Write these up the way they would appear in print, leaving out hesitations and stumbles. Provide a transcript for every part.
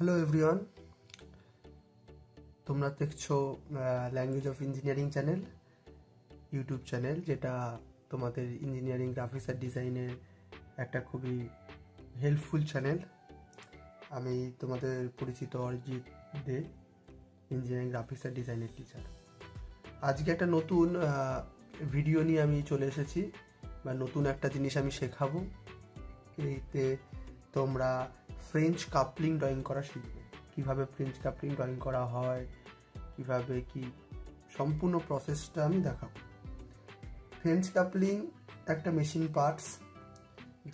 Hello everyone, তোমরা দেখছো language of engineering channel, YouTube channel, যেটা তোমাদের ইঞ্জিনিয়ারিং গ্রাফিক্স আর ডিজাইনের একটা খুবই হেল্পফুল চ্যানেল। আমি তোমাদের পরিচিত অরিজিৎ দে, ইঞ্জিনিয়ারিং গ্রাফিক্স আর ডিজাইনের টিচার। আজকে একটা নতুন ভিডিও নিয়ে আমি চলে এসেছি, বা নতুন একটা জিনিস আমি শেখাবো। এইতে তোমরা ফ্রেঞ্চ কাপলিং ড্রয়িং করা শিখবে। কীভাবে ফ্রেঞ্চ কাপলিং ড্রয়িং করা হয়, কীভাবে কি সম্পূর্ণ প্রসেসটা আমি দেখাবো। ফ্রেঞ্চ কাপলিং একটা মেশিন পার্টস,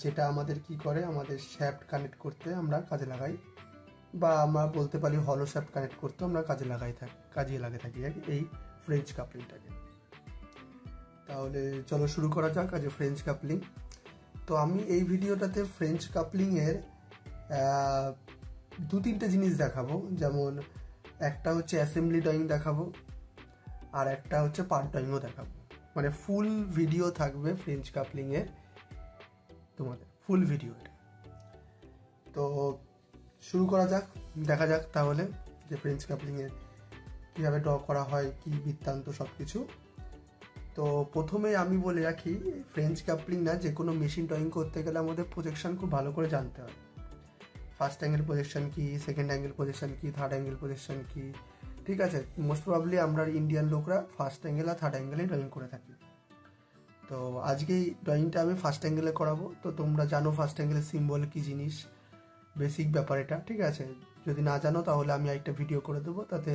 যেটা আমাদের কি করে, আমাদের শ্যাফট কানেক্ট করতে আমরা কাজে লাগাই, বা আমরা বলতে পারি হলো শ্যাফট কানেক্ট করতে আমরা কাজে লাগে থাকি এই ফ্রেঞ্চ কাপলিংটাকে। তাহলে চলো শুরু করা যাক আজ ফ্রেঞ্চ কাপলিং। তো আমি এই ভিডিওটাতে ফ্রেঞ্চ কাপলিংয়ের দু তিনটে জিনিস দেখাবো। যেমন একটা হচ্ছে অ্যাসেম্বলি ড্রয়িং দেখাবো, আর একটা হচ্ছে পার্ট ড্রয়িংও দেখাবো। মানে ফুল ভিডিও থাকবে ফ্রেঞ্চ কাপলিংয়ের, তোমাদের ফুল ভিডিও। তো শুরু করা যাক, দেখা যাক তাহলে যে ফ্রেঞ্চ কাপলিংয়ের কীভাবে ড্র করা হয়, কি বৃত্তান্ত সব কিছু। তো প্রথমে আমি বলে রাখি, ফ্রেঞ্চ কাপলিং না, যে কোনো মেশিন ড্রয়িং করতে গেলে আমাদের প্রজেকশন খুব ভালো করে জানতে হয়। ফার্স্ট অ্যাঙ্গেল প্রজেকশন কি, সেকেন্ড অ্যাঙ্গেল প্রজেকশন কি, থার্ড অ্যাঙ্গেল প্রজেকশন কি। ঠিক আছে, মোস্ট প্রবাবলি আমরা ইন্ডিয়ান লোকরা ফার্স্ট অ্যাঙ্গেল আর থার্ড অ্যাঙ্গেলে ড্রয়িং করে থাকি। তো আজকে এই ড্রয়িংটা আমি ফার্স্ট অ্যাঙ্গেলে করাবো। তো তোমরা জানো ফার্স্ট অ্যাঙ্গেলের সিম্বল কি জিনিস, বেসিক ব্যাপার এটা। ঠিক আছে, যদি না জানো তাহলে আমি একটা ভিডিও করে দেবো, তাতে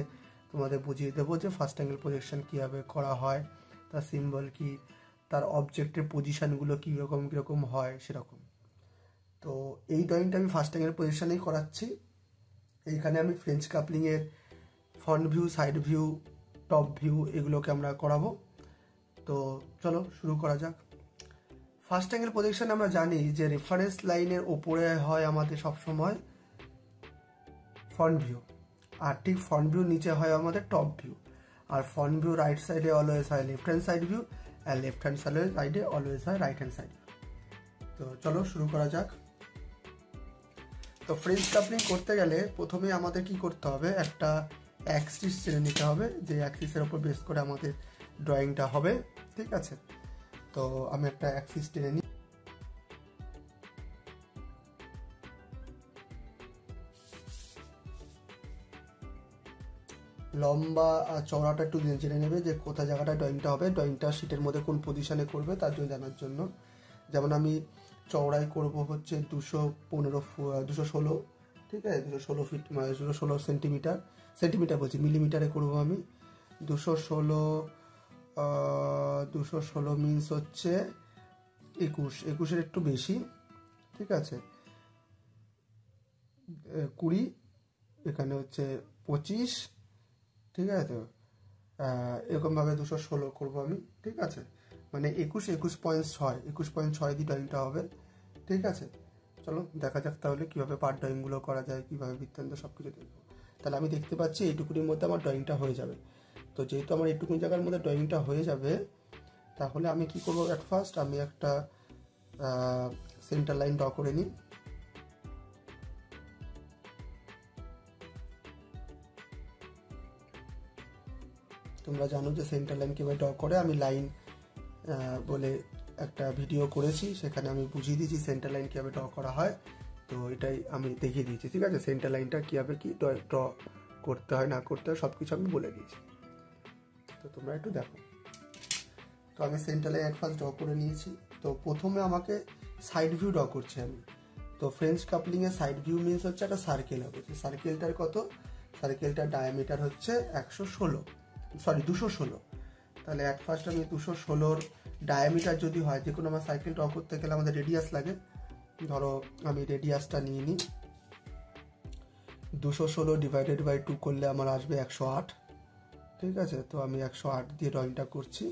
তোমাদের বুঝিয়ে দেবো যে ফার্স্ট অ্যাঙ্গেল প্রজেকশন কীভাবে করা হয়, তার সিম্বল কি, তার অবজেক্টের পজিশানগুলো কীরকম হয় সেরকম। তো এই ড্রয়িংটা আমি ফার্স্ট অ্যাঙ্গেল পজিশনেই করাচ্ছি। এইখানে আমি ফ্রেঞ্চ কাপলিংয়ের front view, side view, top view এগুলোকে আমরা করাবো। তো চলো শুরু করা যাক। ফার্স্ট অ্যাঙ্গেল প্রজেকশন আমরা জানি যে রেফারেন্স লাইনের ওপরে হয় আমাদের সবসময় ফ্রন্ট ভিউ, আর ঠিক ফ্রন্ট ভিউ নিচে হয় আমাদের টপ ভিউ। আর ফ্রন্ট ভিউ রাইট সাইডে অলওয়েজ হয় লেফট হ্যান্ড সাইড ভিউ, আর লেফট হ্যান্ড সাইডে অলওয়েজ হয় রাইট হ্যান্ড সাইড ভিউ। তো চলো শুরু করা যাক। তো ফ্রেঞ্চ কাপলিং করতে গেলে প্রথমে আমাদের কি করতে হবে, একটা অ্যাক্সিস টেনে নিতে হবে, যে অ্যাক্সিসের উপর বেস করে আমাদের ড্রয়িংটা হবে। ঠিক আছে, তো আমি একটা অ্যাক্সিস টেনে নিই। লম্বা আর চওড়াটা একটু জেনে নেবে যে কোথায় জায়গাটা ড্রয়িংটা হবে, ড্রয়িংটা শিটের মধ্যে কোন পজিশনে করবে তার জন্য জানার জন্য। যেমন আমি চওড়াই করব হচ্ছে 216, ঠিক আছে, 216 ফিট, 216 সেন্টিমিটার বলছি, মিলিমিটারে করবো আমি। 216 মিনস হচ্ছে 21 একটু বেশি। ঠিক আছে, 20, এখানে হচ্ছে 25। ঠিক আছে, তো এরকমভাবে 216 করবো আমি। ঠিক আছে, মানে 21.6 দিয়ে ড্রয়িংটা হবে। ঠিক আছে, চলো দেখা যাক তাহলে কীভাবে পার্ট ড্রয়িংগুলো করা যায়, কীভাবে বৃত্তান্ত সব কিছু দেখবো। তাহলে আমি দেখতে পাচ্ছি এইটুকুনির মধ্যে আমার ড্রয়িংটা হয়ে যাবে। তো যেহেতু আমার এইটুকুনি জায়গার মধ্যে ড্রয়িংটা হয়ে যাবে, তাহলে আমি কি করবো, অ্যাট ফার্স্ট আমি একটা সেন্টার লাইন ড্র করে নিই। তোমরা জানো যে সেন্টার লাইন কীভাবে ড্র করে, আমি লাইন বলে একটা ভিডিও করেছি, সেখানে আমি বুঝিয়ে দিয়েছি সেন্টার লাইন কীভাবে ড্র করা হয়। তো এটাই আমি দেখিয়ে দিয়েছি। ঠিক আছে, সেন্টার লাইনটা কীভাবে কি ড্র করতে হয় না করতে হয় সব কিছু আমি বলে দিয়েছি। তো তোমরা একটু দেখো। তো আমি centre line at first draw করে নিয়েছি। তো প্রথমে আমাকে সাইড ভিউ ড্র করছি আমি। তো ফ্রেঞ্চ কাপলিংয়ের সাইড ভিউ মিনস হচ্ছে একটা সার্কেল হবে। সার্কেলটার কত, সার্কেলটার ডায়ামিটার হচ্ছে 216। তাহলে অ্যাট ফার্স্ট আমি 216 ডায়ামিটার যদি হয়, যে কোনো আমার সাইকেল ড্র করতে গেলে আমাদের রেডিয়াস লাগে। ধরো আমি রেডিয়াসটা নিয়ে নিই, 216 ডিভাইডেড বাই 2 করলে আমার আসবে 108। ঠিক আছে, তো আমি 108 দিয়ে ড্রয়িংটা করছি।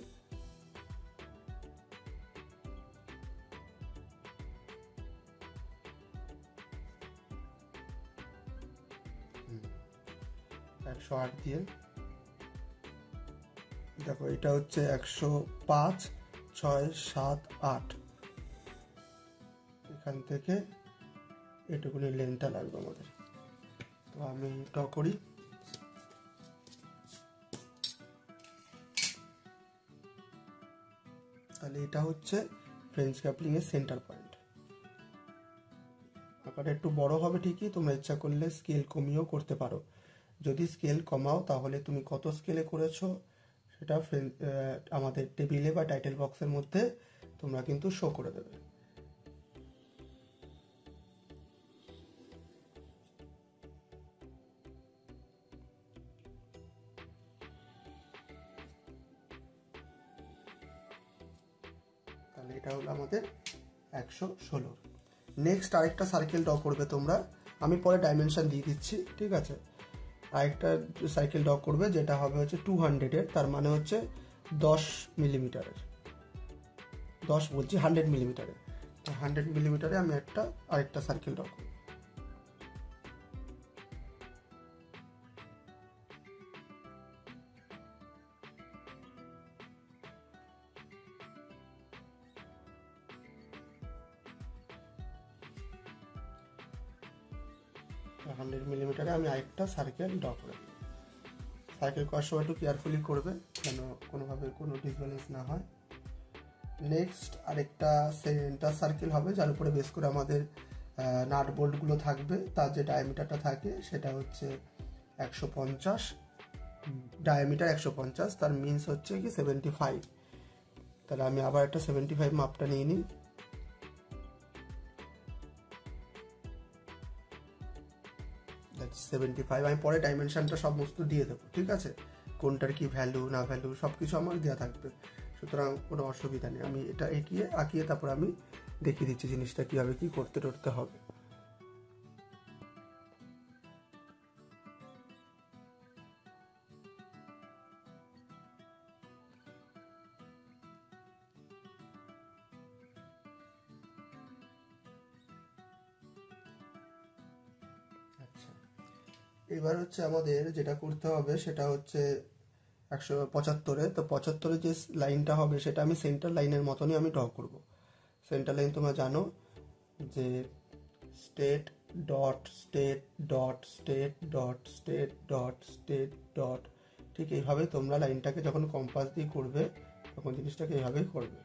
একশো আট দিয়ে দেখো, এটা হচ্ছে 105, 6, 7, 8। এখান থেকে এটুকুনি লেন্থটা লাগবে আমাদের। তো আমি ড্র করি। তাহলে এটা হচ্ছে ফ্রেঞ্চ কাপলিং এর সেন্টার পয়েন্ট। আকারটা একটু বড় হবে ঠিকই, তোমরা ইচ্ছা করলে স্কেল কমিয়েও করতে পারো। যদি স্কেল কমাও তাহলে তুমি কত স্কেলে করেছো সেটা আমাদের টেবিলে বা টাইটেল বক্সের মধ্যে তোমরা কিন্তু শো করে দেবে। তাহলে এটা হলো আমাদের 116। নেক্সট আরেকটা সার্কেল ড্র করবে তোমরা, আমি পরে ডাইমেনশন দিয়ে দিচ্ছি, ঠিক আছে। আরেকটা সার্কেল ড্র করবে যেটা হবে হচ্ছে 200-এর, তার মানে হচ্ছে 10 মিলিমিটারের, 10 বলছি 100 মিলিমিটারের। তো 100 মিলিমিটারে আমি আরেকটা সার্কেল ড্র করব। হান্ড্রেড মিলিমিটারে আমি আরেকটা সার্কেল ড্র করে দিই। সার্কেল করার সময় একটু কেয়ারফুলি করবে যেন কোনোভাবে কোনো ডিসব্যালেন্স না হয়। নেক্সট আরেকটা সেন্টার সার্কেল হবে যার উপরে বেস করে আমাদের নাট বোল্টগুলো থাকবে। তার যে ডায়ামিটারটা থাকে সেটা হচ্ছে 150, ডায়ামিটার 150, তার মিনস হচ্ছে কি 75। তাহলে আমি আবার একটা 75 মাপটা নিয়ে নিই। দ্যাটস 75। আমি পরে ডাইমেনশনটা সমস্ত দিয়ে দেবো, ঠিক আছে, কোনটার কি ভ্যালু না ভ্যালু সব কিছু আমার দেওয়া থাকবে, সুতরাং কোনো অসুবিধা নেই। আমি এটা আঁকিয়ে তারপর আমি দেখিয়ে দিচ্ছি জিনিসটা কীভাবে কী করতে হবে। আচ্ছা, এবার হচ্ছে আমাদের যেটা করতে হবে সেটা হচ্ছে 175-এ। তো 75-এ যে লাইনটা হবে সেটা আমি সেন্টার লাইনের মতনই আমি ড্র করব। সেন্টার লাইন তোমরা জানো যে state dot state dot state dot state dot state dot, ঠিক এইভাবে তোমরা লাইনটাকে যখন কম্পাস দিয়ে করবে তখন জিনিসটাকে এইভাবেই করবে।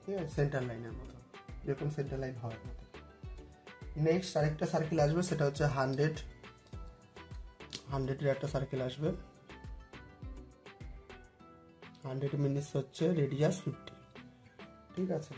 ঠিক আছে, সেন্টার লাইনের মতো, যেরকম সেন্টার লাইন হওয়ার মতো। নেক্সট আরেকটা সার্কেল আসবে সেটা হচ্ছে 100-এর একটা সার্কেল আসবে। 100 মিনিটস হচ্ছে রেডিয়াস 50, ঠিক আছে।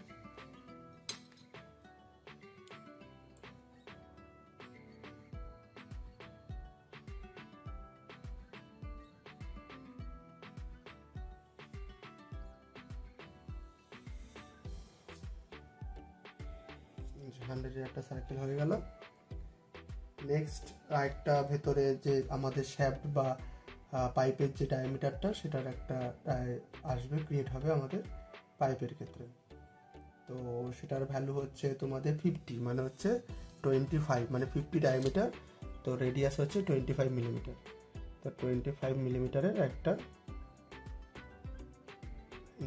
হান্ড্রেডের একটা সার্কেল হয়ে গেল। নেক্সট আরেকটা ভেতরে যে আমাদের শ্যাফট বা পাইপের যে ডায়ামিটারটা সেটার একটা আসবে, ক্রিয়েট হবে আমাদের পাইপের ক্ষেত্রে। তো সেটার ভ্যালু হচ্ছে তোমাদের 50, মানে হচ্ছে 25, মানে 50 ডায়ামিটার। তো রেডিয়াস হচ্ছে 25 মিলিমিটার। তো 25 মিলিমিটারের একটা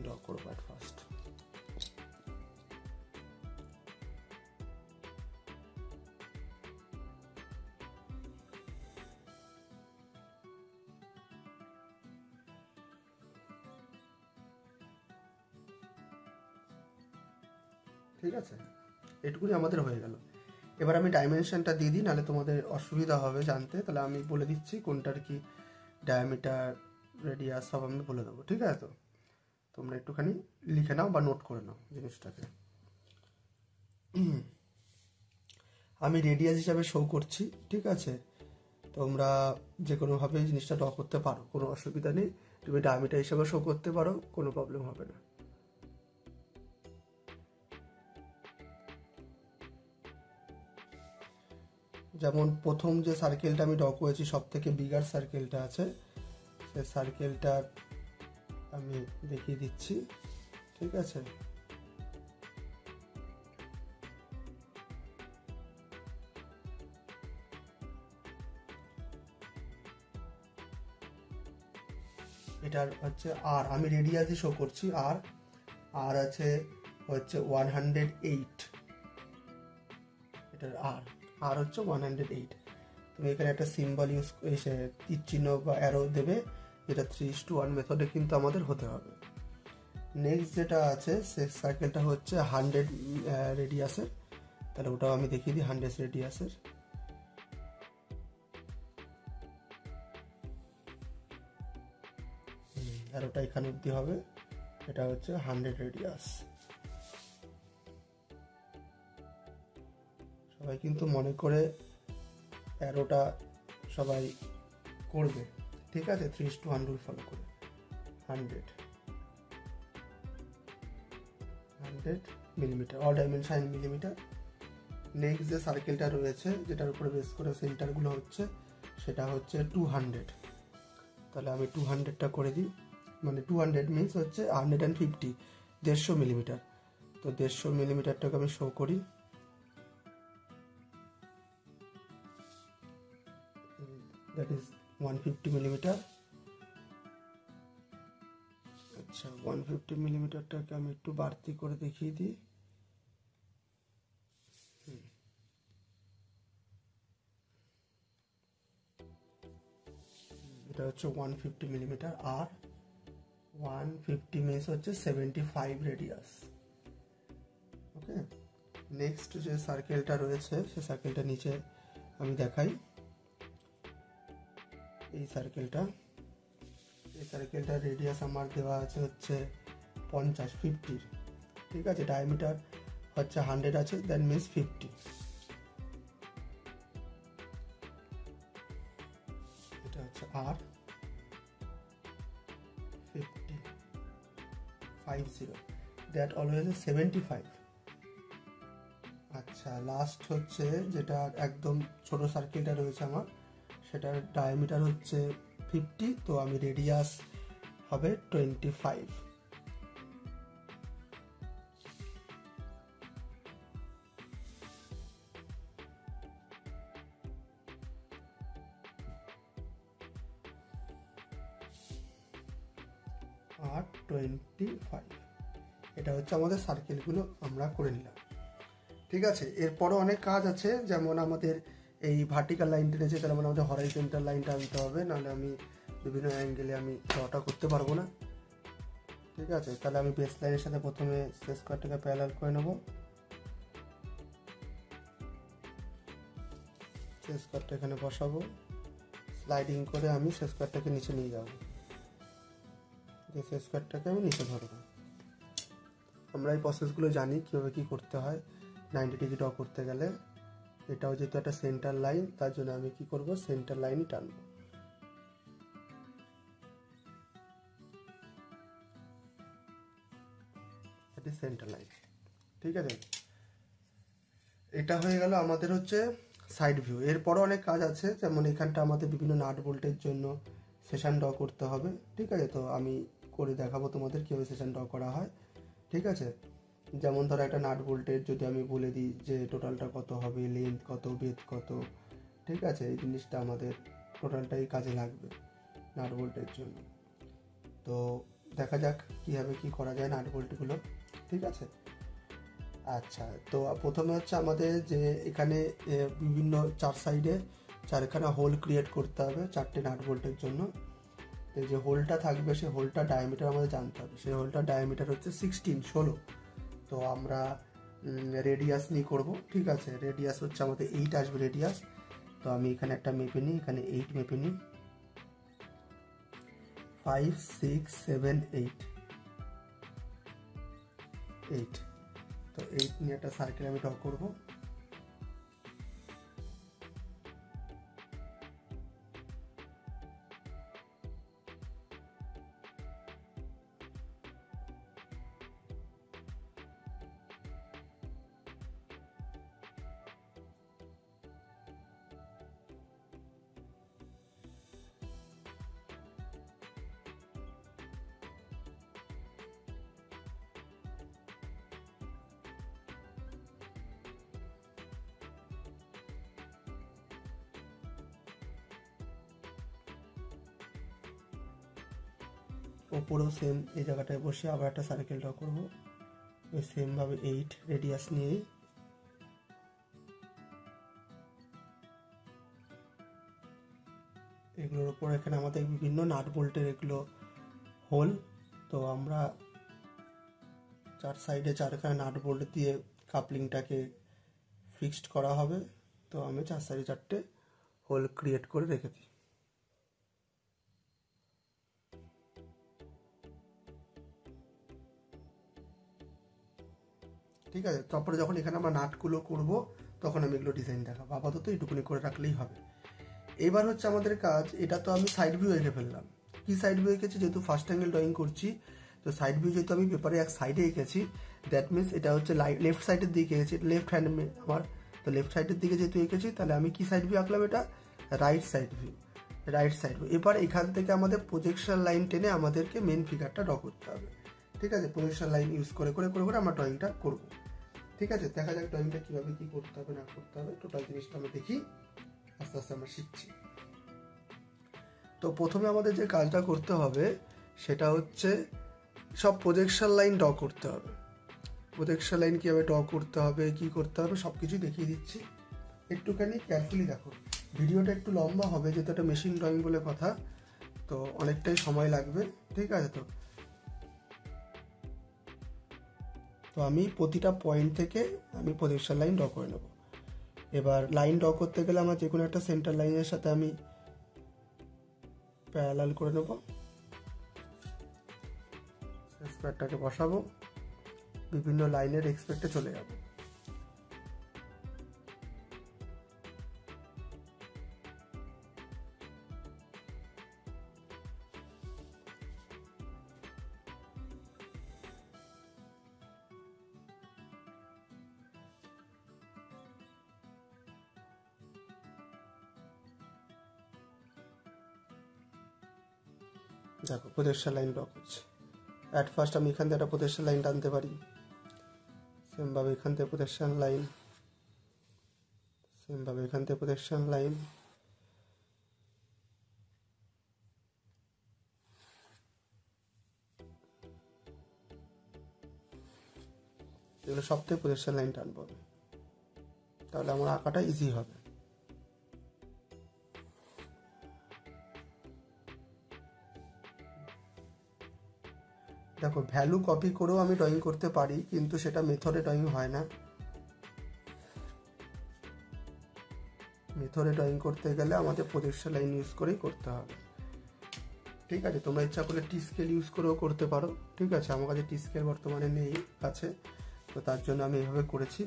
ড্র করবো অ্যাট ফার্স্ট। ঠিক আছে, এটুকুনি আমাদের হয়ে গেল। এবার আমি ডাইমেনশনটা দিয়ে দিই, নাহলে তোমাদের অসুবিধা হবে জানতে। তাহলে আমি বলে দিচ্ছি কোনটার কি ডায়ামিটার রেডিয়াস সব আমি বলে দেবো, ঠিক আছে। তো তোমরা একটুখানি লিখে নাও বা নোট করে নাও জিনিসটাকে। আমি রেডিয়াস হিসাবে শো করছি, ঠিক আছে। তোমরা যে কোনোভাবে জিনিসটা ড্র করতে পারো, কোনো অসুবিধা নেই। তুমি ডায়ামিটার হিসাবে শো করতে পারো, কোনো প্রবলেম হবে না। যেমন প্রথম যে সার্কেলটা আমি ড্র করেছি সব থেকে বিগার সার্কেলটা আছে, সে সার্কেলটা আমি দেখিয়ে দিচ্ছি, ঠিক আছে। এটার হচ্ছে আর, আমি রেডিয়াসই শো করছি আর, আর আছে হচ্ছে 108, এটার আর, আর হচ্ছে 108। তুমি এখানে একটা সিম্বল ইউজ এসে তীর চিহ্ন বা অ্যারো দেবে, যেটা 3:1 মেথডে কিন্তু আমাদের হতে হবে। নেক্সট যেটা আছে সে সার্কেলটা হচ্ছে 100 রেডিয়াসের, তাহলে ওটাও আমি দেখিয়ে দিই 100 রেডিয়াসের। আর ওটা এখানে অব্দি হবে, এটা হচ্ছে 100 রেডিয়াস। সবাই কিন্তু মনে করে অ্যারোটা সবাই করবে, ঠিক আছে? 3:1 রুল ফলো করে 100 millimetre, all dimension millimetre. Next যে সার্কেলটা রয়েছে যেটার উপরে বেস করে সেন্টারগুলো হচ্ছে, সেটা হচ্ছে 200। তাহলে আমি 200টা করে দিই, মানে 200 মিনস হচ্ছে 150, 150 মিলিমিটার। তো 150 মিলিমিটারটাকে আমি শো করি, দ্যাট ইজ 150 মিলিমিটার। আচ্ছা, 150 মিলিমিটারটাকে আমি একটু বাড়তি করে দেখিয়ে দিই। এটা হচ্ছে 150 মিলিমিটার, আর 150 মিনস হচ্ছে 75 রেডিয়াস। ওকে, নেক্সট যে সার্কেলটা রয়েছে সে সার্কেলটা নিচে আমি দেখাই। এই সার্কেলটার রেডিয়াস আমার দেওয়া আছে হচ্ছে 50, ঠিক আছে? ডায়ামিটার হচ্ছে 100 আছে, দ্যাট মিনস 50। এটা হচ্ছে আর 50, দ্যাট অলওয়েজ 75। আচ্ছা, লাস্ট হচ্ছে যেটা একদম ছোট সার্কেলটা রয়েছে আমার, সেটার ডায়ামিটার হচ্ছে 50, তো আমি রেডিয়াস হবে 25। আর 25, এটা হচ্ছে আমাদের সার্কেলগুলো আমরা করে নিলাম, ঠিক আছে? এরপরও অনেক কাজ আছে, যেমন আমাদের এই ভার্টিক্যাল লাইন টেনেছে, তাহলে আমাদের হরাইজন্টাল লাইনটা আনতে হবে, নাহলে আমি বিভিন্ন অ্যাঙ্গেলে আমি ড্রটা করতে পারবো না, ঠিক আছে? তাহলে আমি বেস লাইনের সাথে প্রথমে সেস স্কয়ারটাকে প্যারালাল করে নেব, সেস স্কয়ারটা এখানে বসাবো, স্লাইডিং করে আমি সেস স্কয়ারটাকে নিচে নিয়ে যাব, যে সেস স্কয়ারটাকে আমি নিচে ধরবো। আমরা এই প্রসেসগুলো জানি কীভাবে কী করতে হয় 90 ডিগ্রি ড্র করতে গেলে। এটাও যেহেতু একটা সেন্টার লাইন, তার জন্য আমি কি করব, সেন্টার লাইনই টানবো। এটি সেন্টার লাইন, ঠিক আছে? এটা হয়ে গেল আমাদের হচ্ছে সাইড ভিউ। এরপরও অনেক কাজ আছে, যেমন এখানটা আমাদের বিভিন্ন নাট বোল্টের জন্য সেশন ড্র করতে হবে, ঠিক আছে? তো আমি করে দেখাবো তোমাদের কীভাবে সেশন ড্র করা হয়, ঠিক আছে? যেমন ধরো একটা নাট বোল্টের যদি আমি বলে দিই যে টোটালটা কত হবে, লেন্থ কত, বেধ কত, ঠিক আছে? এই জিনিসটা আমাদের টোটালটাই কাজে লাগবে নাট বোল্টের জন্য। তো দেখা যাক কীভাবে কী করা যায় নাট বোল্টগুলো, ঠিক আছে? আচ্ছা, তো প্রথমে হচ্ছে আমাদের যে এখানে বিভিন্ন চার সাইডে চারখানা হোল ক্রিয়েট করতে হবে 4টে নাট বোল্টের জন্য। তো যে হোলটা থাকবে সেই হোলটা ডায়ামিটার আমাদের জানতে হবে, সেই হোলটার ডায়ামিটার হচ্ছে 16। তো আমরা রেডিয়াস নিয়ে করবো, ঠিক আছে? রেডিয়াস হচ্ছে আমাদের 8 আসবে রেডিয়াস। তো আমি এখানে একটা মেপে নিই, এখানে 8 মেপে নিই, 5 6 7 8। তো 8 নিয়ে একটা সার্কেল আমি ড্র করবো। ওপরেও সেম এই জায়গাটায় বসে আবার একটা সার্কেল ড্র করবো, ওই সেমভাবে 8 রেডিয়াস নিয়েই। এগুলোর উপর এখানে আমাদের বিভিন্ন নাট বোল্টের এগুলো হোল, তো আমরা 4 সাইডে 4খানা নাট বোল্ট দিয়ে কাপলিংটাকে ফিক্সড করা হবে। তো আমি 4 সাইডে 4টে হোল ক্রিয়েট করে রেখে দিই। ঠিক আছে, তারপরে যখন এখানে আমরা নাটগুলো করব তখন আমি এগুলো ডিজাইন দেখাবো, আপাতত এইটুকুনি করে রাখলেই হবে। এবার হচ্ছে আমাদের কাজ, এটা তো আমি সাইড ভিউ এঁকে ফেললাম। কি সাইড ভিউ এঁকেছি, যেহেতু ফার্স্ট অ্যাঙ্গেল ড্রয়িং করছি, তো সাইড ভিউ যেহেতু আমি পেপারে এক সাইডে এঁকেছি, দ্যাট মিনস এটা হচ্ছে লেফট সাইডের দিকে এঁকেছি, লেফট হ্যান্ড আমার। তো লেফট সাইডের দিকে যেহেতু এঁকেছি, তাহলে আমি কি সাইড ভিউ আঁকলাম, এটা right side view. Right side view. এবার এখান থেকে আমাদের প্রজেকশন লাইন টেনে আমাদেরকে মেন ফিগারটা ড্র করতে হবে। ঠিক আছে, প্রজেকশন লাইন ইউজ করে করে করে করে আমরা ড্রয়িংটা করব। ঠিক আছে, দেখা যাক ড্রয়িংটা কীভাবে কী করতে হবে না করতে হবে, টোটাল জিনিসটা আমরা দেখি, আস্তে আস্তে আমরা শিখছি। তো প্রথমে আমাদের যে কাজটা করতে হবে সেটা হচ্ছে সব প্রজেকশন লাইন ড্র করতে হবে। প্রজেকশন লাইন কীভাবে ড্র করতে হবে, কী করতে হবে সব কিছুই দেখিয়ে দিচ্ছি, একটুখানি কেয়ারফুলি দেখো। ভিডিওটা একটু লম্বা হবে যেহেতু একটা মেশিন ড্রয়িং বলে কথা, তো অনেকটাই সময় লাগবে। ঠিক আছে, তো আমি প্রতিটা পয়েন্ট থেকে আমি প্রজেকশন লাইন ড্র করে নেব। এবার লাইন ড্র করতে গেলে আমার যে কোনো একটা সেন্টার লাইনের সাথে আমি প্যারালাল করে নেব, স্কোয়ারটাকে বসাবো, বিভিন্ন লাইনের এক্সপেক্টে চলে যাব। দেখো প্রজেকশন লাইন ড্র করছি। অ্যাট ফার্স্ট আমি এখান থেকে একটা প্রজেকশন লাইন টানতে পারি, সেমভাবে এখান থেকে প্রজেকশন লাইন, সেমভাবে এখান থেকে প্রজেকশন লাইন, এগুলো সব থেকে প্রজেকশন লাইন টানবো, তাহলে আমার আঁকাটা ইজি হবে। দেখো ভ্যালু কপি করেও আমি ড্রয়িং করতে পারি, কিন্তু সেটা মেথডে ড্রয়িং হয় না। মেথডে ড্রয়িং করতে গেলে আমাদের প্রজেকশন লাইন ইউজ করেই করতে হবে। ঠিক আছে, তোমরা ইচ্ছা করলে টি স্কেল ইউজ করেও করতে পারো। ঠিক আছে, আমার কাছে টি স্কেল বর্তমানে নেই আছে, তো তার জন্য আমি এইভাবে করেছি।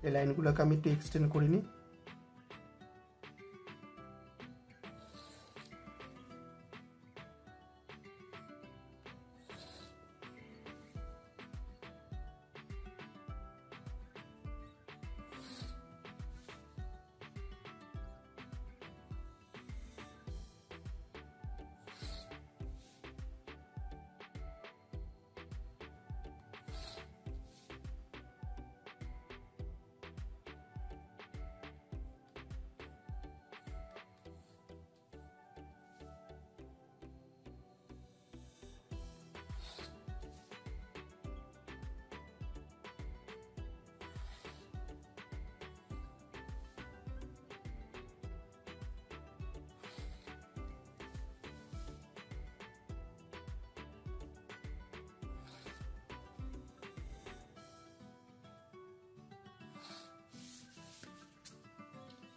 এই লাইনগুলোকে আমি একটু এক্সটেন্ড করিনি।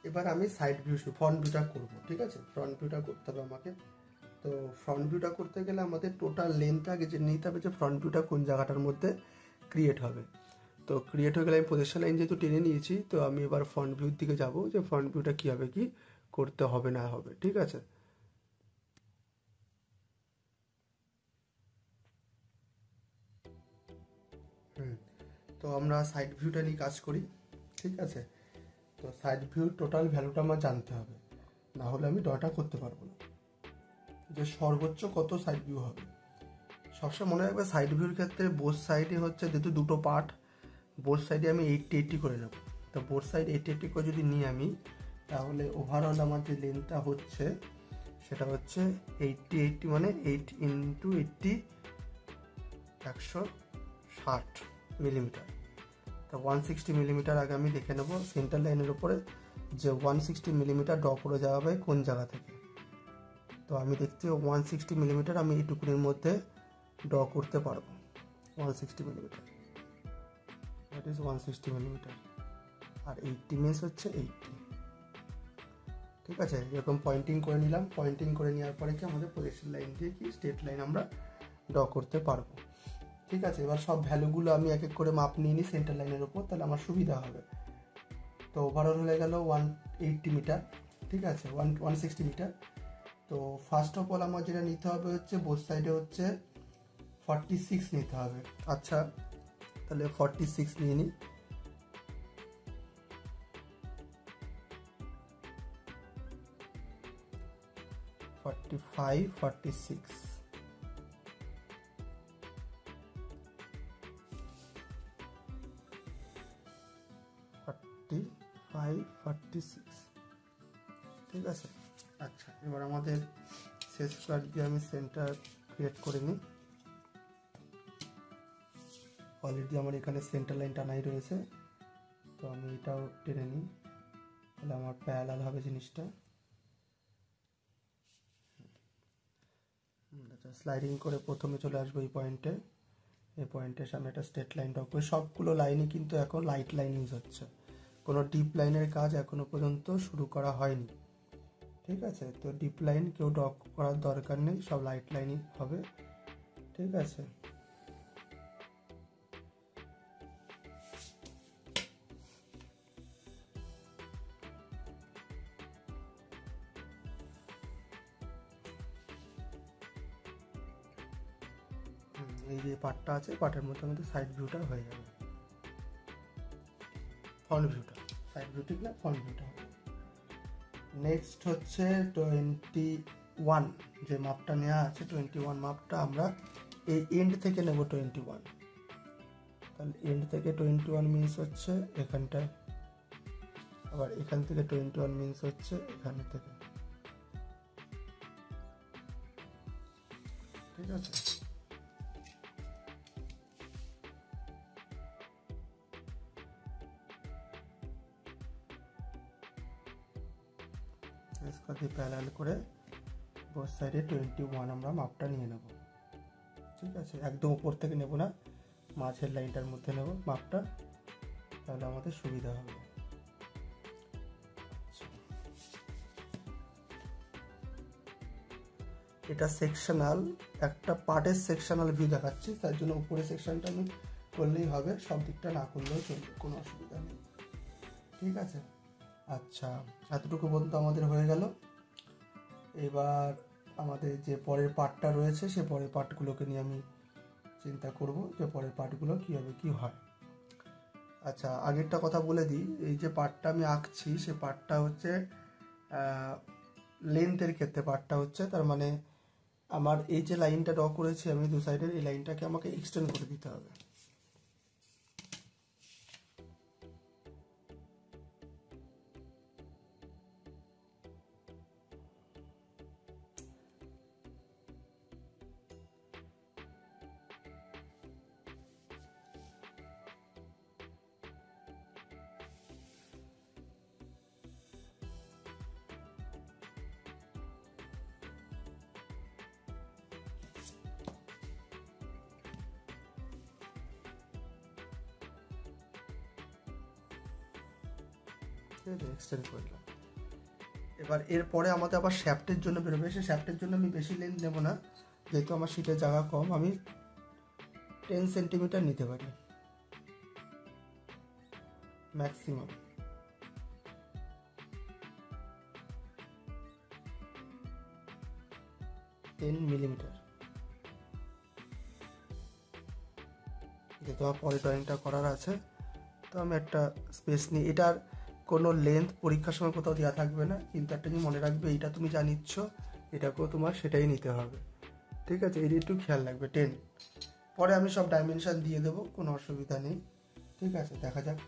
এবার আমি সাইড ভিউ ফ্রন্ট ভিউটা করব। ঠিক আছে, ফ্রন্ট ভিউটা করতে হবে আমাকে। তো ফ্রন্ট ভিউটা করতে গেলে আমাদের টোটাল লেন্থটা আগে জেনে নিতে হবে যে ফ্রন্ট ভিউটা কোন জায়গাটার মধ্যে ক্রিয়েট হবে। তো ক্রিয়েট হয়ে গেলে আমি প্রজেকশন লাইন যেহেতু টেনে নিয়েছি, তো আমি এবার ফ্রন্ট ভিউর দিকে যাব যে ফ্রন্ট ভিউটা কীভাবে কি করতে হবে না হবে। ঠিক আছে, তো আমরা সাইড ভিউটা নিয়ে কাজ করি। ঠিক আছে, তো সাইড ভিউর টোটাল ভ্যালুটা আমার জানতে হবে, না হলে আমি ড্রটা করতে পারবো না, যে সর্বোচ্চ কত সাইড ভিউ হবে। সবসময় মনে রাখবে সাইড ভিউর ক্ষেত্রে বোথ সাইডে হচ্ছে যেহেতু দুটো পার্ট, বোথ সাইডে আমি 80-80 করে নেব। তো বোথ সাইড 80-80 করে যদি নিই আমি, তাহলে ওভারঅল আমার যে লেন্থটা হচ্ছে সেটা হচ্ছে 80 মানে 8 ইন্টু 80 160 মিলিমিটার। তো 160 মিলিমিটার আগে আমি দেখে নেব সেন্টার লাইনের উপরে যে 160 মিলিমিটার ড্র করে যাওয়া হবে কোন জায়গা থেকে। তো আমি দেখছি 160 মিলিমিটার আমি এইটুকুনির মধ্যে ড্র করতে পারবো। 160 মিলিমিটার, দ্যাট ইজ 160 মিলিমিটার। আর 80 মিনস হচ্ছে 80। ঠিক আছে, এরকম পয়েন্টিং করে নিলাম। পয়েন্টিং করে নেওয়ার পরে কি আমাদের প্রজেকশন লাইন দিয়ে কি স্ট্রেট লাইন আমরা ড্র করতে পারবো। ঠিক আছে, এবার সব ভ্যালুগুলো আমি এক এক করে মাপ নিয়ে নিই সেন্টার লাইনের উপর, তাহলে আমার সুবিধা হবে। তো ওভারঅল হয়ে গেল 180 মিটার। ঠিক আছে, 160 মিটার। তো ফার্স্ট অফ অল আমার যেটা নিতে হবে হচ্ছে বোথ সাইডে হচ্ছে 46 নিতে হবে। আচ্ছা, তাহলে 46 নিয়ে নিই। ফাইভ 46 ঠিক আছে। আচ্ছা, এবার আমাদের শেষ স্কোয়ার দিয়ে আমি সেন্টার ক্রিয়েট করে নিই। অলরেডি আমার এখানে সেন্টার লাইন টানাই রয়েছে, তো আমি এটাও টেনে নিই, তাহলে আমার প্যারালাল হবে জিনিসটা। আচ্ছা, স্লাইডিং করে প্রথমে চলে আসবো এই পয়েন্টে। এই পয়েন্টের সামনে একটা স্ট্রেট লাইন ড্র করে, সবগুলো লাইনই কিন্তু এখন লাইট লাইন ইউজ হচ্ছে, কোনো ডিপ লাইনের কাজ এখনো পর্যন্ত শুরু করা হয়নি। ঠিক আছে, তো ডিপ লাইন কেউ ড্র করার দরকার নেই, সব লাইট লাইনই হবে। ঠিক আছে, এই যে পার্টটা আছে, পার্টের মধ্যে আমাদের সাইড ভিউটা হয়ে যাবে, ফ্রন্ট ভিউটা, সাইড ভিউ ঠিক না, ফ্রন্ট ভিউটা হবে। নেক্সট হচ্ছে 21, যে মাপটা নেওয়া আছে 21 মাপটা আমরা এই এন্ড থেকে নেব 21। তাহলে এন্ড থেকে 21 মিনস হচ্ছে এখানটায়, আবার এখান থেকে 21 মিনস হচ্ছে এখান থেকে। ঠিক আছে, দিয়ে প্যারালাল করে বোথ সাইডে 21 আমরা মাপটা নিয়ে নেব। ঠিক আছে, একদম উপর থেকে নেব না, মাঝের লাইনটার মধ্যে নেব মাপটা, তাহলে আমাদের সুবিধা হবে। এটা সেকশনাল, একটা পার্টের সেকশনাল ভিউ দেখাচ্ছি, তার জন্য উপরের সেকশনটা আমি করলেই হবে, সব দিকটা না করলেও চলবে, কোনো অসুবিধা নেই। ঠিক আছে, আচ্ছা, এতটুকু পর্যন্ত আমাদের হয়ে গেল। এবার আমাদের যে পরের পার্টটা রয়েছে সে পরের পার্টগুলোকে নিয়ে আমি চিন্তা করব যে পরের পার্টগুলো কীভাবে কী হয়। আচ্ছা, আগেরটা কথা বলে দিই, এই যে পার্টটা আমি আঁকছি সে পার্টটা হচ্ছে লেন্থের ক্ষেত্রে পার্টটা হচ্ছে, তার মানে আমার এই যে লাইনটা ড্র করেছি আমি দু সাইডের, এই লাইনটাকে আমাকে এক্সটেন্ড করে দিতে হবে। এক্সটেন্ড করলাম। এবার এরপরে আমাদের আবার শ্যাফটের জন্য বেরোবে, সে শ্যাফটের জন্য আমি বেশি লেন্থ নেব না, যেহেতু আমার শীটের জায়গা কম, আমি 10 সেন্টিমিটার নিতে পারি ম্যাক্সিমাম। মিলিমিটার, যেহেতু আমার পরে ড্রয়িংটা করার আছে, তো আমি একটা স্পেস নিই। এটার কোনো লেন্থ পরীক্ষার সময় কোথাও দেওয়া থাকবে না, কিন্তু একটা জিনিস মনে রাখবে, এইটা তুমি যা নিচ্ছ এটাকেও তোমার সেটাই নিতে হবে। ঠিক আছে, এটা একটু খেয়াল রাখবে। 10, পরে আমি সব ডাইমেনশন দিয়ে দেবো, কোনো অসুবিধা নেই। ঠিক আছে, দেখা যাক।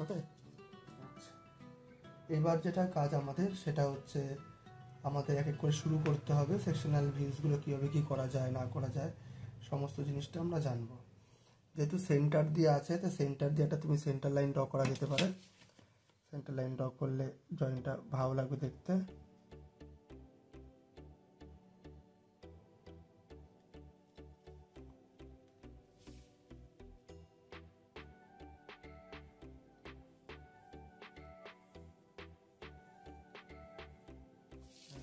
ওকে। আচ্ছা, এবার যেটা কাজ আমাদের সেটা হচ্ছে আমাদের এক এক করে শুরু করতে হবে। সেকশনাল ভিউজগুলো কীভাবে কী করা যায় না করা যায় সমস্ত জিনিসটা আমরা জানবো। যেহেতু সেন্টার দিয়ে আছে, তো সেন্টার দিয়ে একটা তুমি সেন্টার লাইন ড্র করা যেতে পারে। সেন্টার লাইন ড্র করলে জয়েন্টটা ভালো লাগবে দেখতে।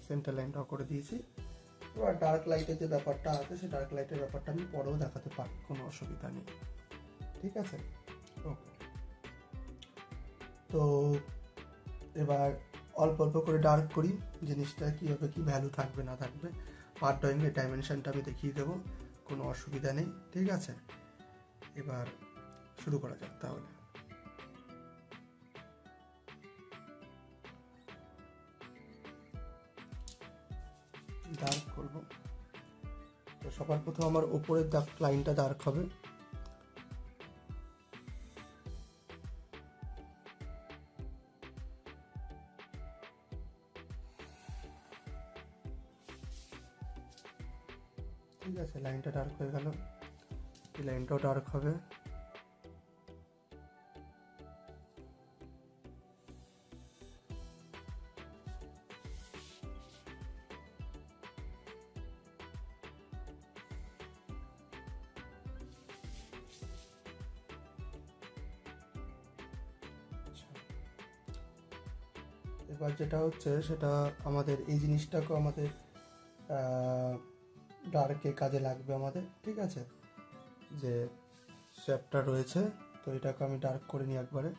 সেন্টার লাইন ড্র করে দিয়েছি। এবার ডার্ক লাইটের যে ব্যাপারটা আছে, সেই ডার্ক লাইটের ব্যাপারটা আমি পরেও দেখাতে পারি, কোনো অসুবিধা নেই, ঠিক আছে? ওকে, তো এবার অল্প অল্প করে ডার্ক করি, জিনিসটা কীভাবে কী ভ্যালু থাকবে না থাকবে। পার্ট ড্রয়িংয়ের ডাইমেনশনটা আমি দেখিয়ে দেবো, কোনো অসুবিধা নেই, ঠিক আছে? এবার শুরু করা যাক তাহলে। ডার্ক করব, তো সবার প্রথম আমার ওপরের লাইনটা ডার্ক হবে। ঠিক আছে, লাইনটা ডার্ক হয়ে গেল, এই লাইনটাও ডার্ক হবে। এবার যেটা হচ্ছে সেটা আমাদের এই জিনিসটাকেও আমাদের ডার্কে কাজে লাগবে আমাদের, ঠিক আছে? যে শেপটা রয়েছে, তো এটাকে আমি ডার্ক করে নিই একবারে।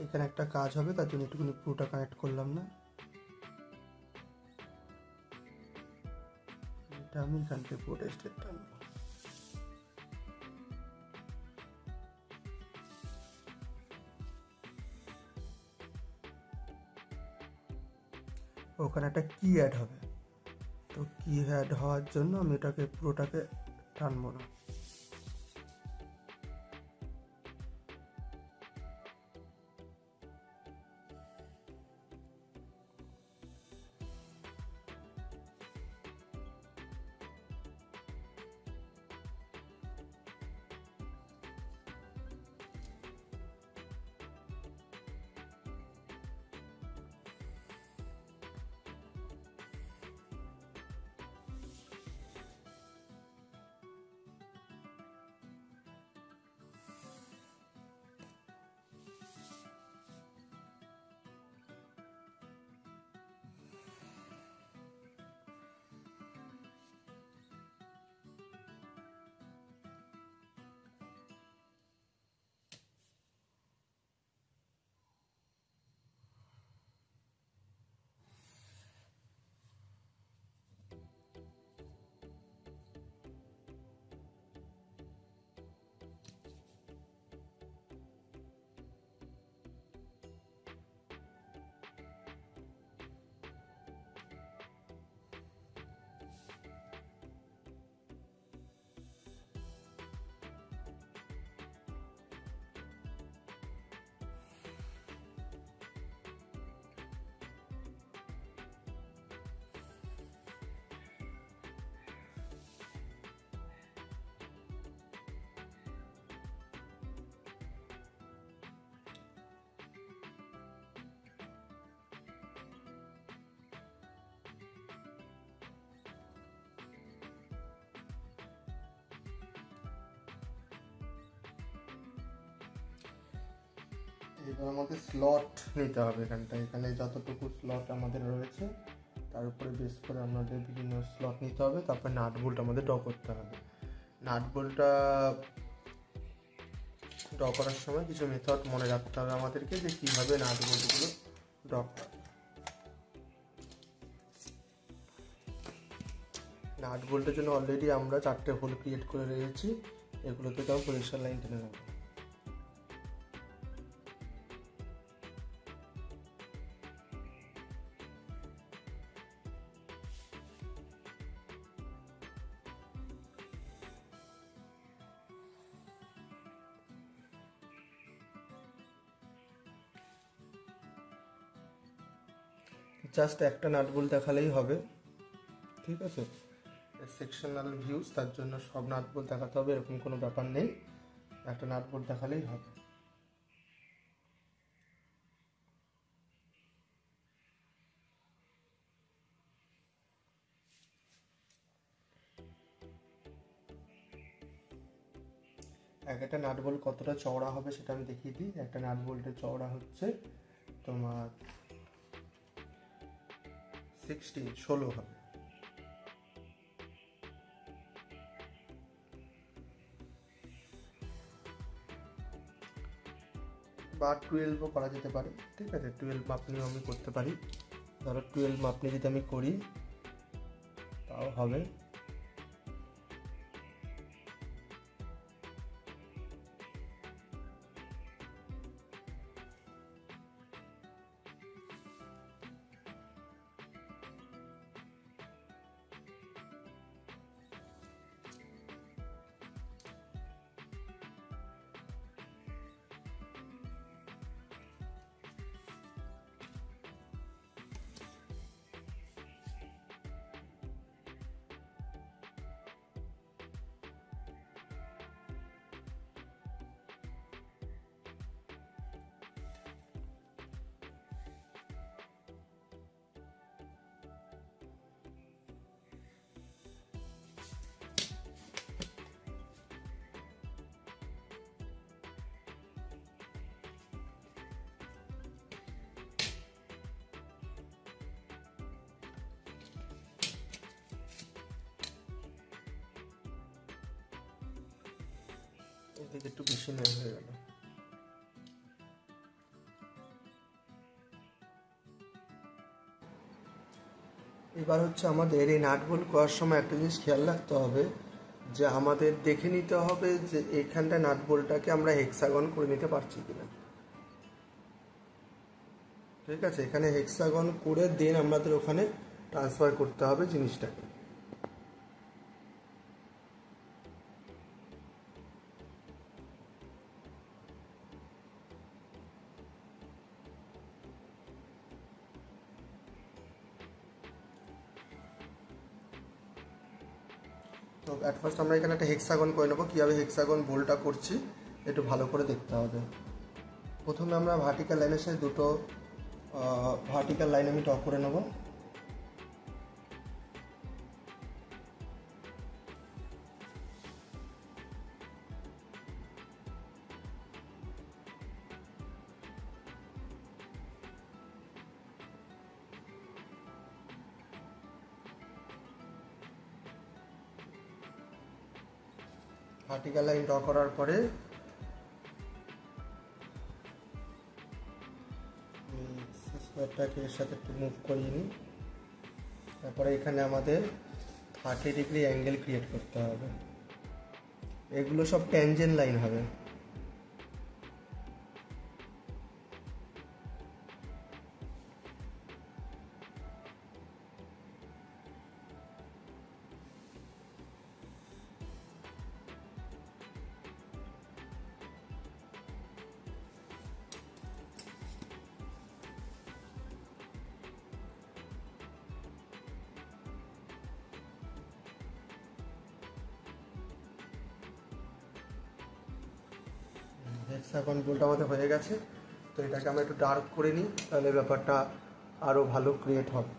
এখানে একটা কাজ হবে, তার জন্য একটুখানি পুরোটা কানেক্ট করলাম না, এটা আমি এখান থেকে পুরোটা স্টেট টানবো। ওখানে একটা কি অ্যাড হবে, তো কি অ্যাড হওয়ার জন্য আমি এটাকে পুরোটাকে টানবো না। এবার আমাদের স্লট নিতে হবে এখানে যতটুকু স্লট আমাদের রয়েছে তার উপরে বেস করে আমাদের বিভিন্ন স্লট নিতে হবে। তারপর নাট বোল্ট আমাদের ড্র করতে হবে। নাট বোল্টটা ড্র করার সময় কিছু মেথড মনে রাখতে হবে আমাদেরকে, যে কীভাবে নাট বোল্টগুলো ড্র করা। নাট বোল্টের জন্য অলরেডি আমরা 4টে হোল ক্রিয়েট করে রেখেছি, এগুলো থেকে আমি পজিশন লাইন টেনে নেব। জাস্ট একটা নাট বোল্ট দেখালেই হবে, ঠিক আছে? সেকশনাল ভিউজ, তার জন্য সব নাট বোল্ট দেখাতে হবে এরকম কোনো ব্যাপার নেই, একটা নাট বোল্ট দেখালেই হবে। একটা নাট বোল্ট কতটা চওড়া হবে সেটা আমি দেখিয়ে দিই। একটা নাট বোল্টের চওড়া হচ্ছে তোমার 16 হবে। বা 12ও করা যেতে পারে, ঠিক আছে? 12 মাপ নিয়েও আমি করতে পারি। ধরো 12 মাপ নিয়ে যদি আমি করি তাও হবে। এদিকে একটু বেশি নেওয়া হয়ে গেল। এবার হচ্ছে আমাদের এই নাট বোল্ট করার সময় একটা জিনিস খেয়াল রাখতে হবে, যে আমাদের দেখে নিতে হবে যে এইখানটা নাট বোল্টটাকে আমরা হেক্সাগন করে নিতে পারছি কিনা, ঠিক আছে? এখানে হেক্সাগন করে দেন আমাদের ওখানে ট্রান্সফার করতে হবে জিনিসটাকে। তো অ্যাট ফার্স্ট আমরা এখানে একটা হেক্সাগন করে নেবো। কীভাবে হেক্সাগন বোল্টটা করছি একটু ভালো করে দেখতে হবে। প্রথমে আমরা ভার্টিক্যাল লাইনের সাথে দুটো ভার্টিক্যাল লাইন আমি ড্র করে নেব। ভার্টিক্যাল লাইন ড্র করার পরে স্কোয়ারটাকে এর সাথে একটু মুভ করিয়ে নিই। তারপরে এখানে আমাদের 30 ডিগ্রি অ্যাঙ্গেল ক্রিয়েট করতে হবে। এগুলো সব ট্যানজেন্ট লাইন হবে। হেক্সাগন বোল্ট আমাদের হয়ে গেছে। তো এটাকে আমরা একটু ডার্ক করে নিই, তাহলে ব্যাপারটা আরও ভালো ক্রিয়েট হবে।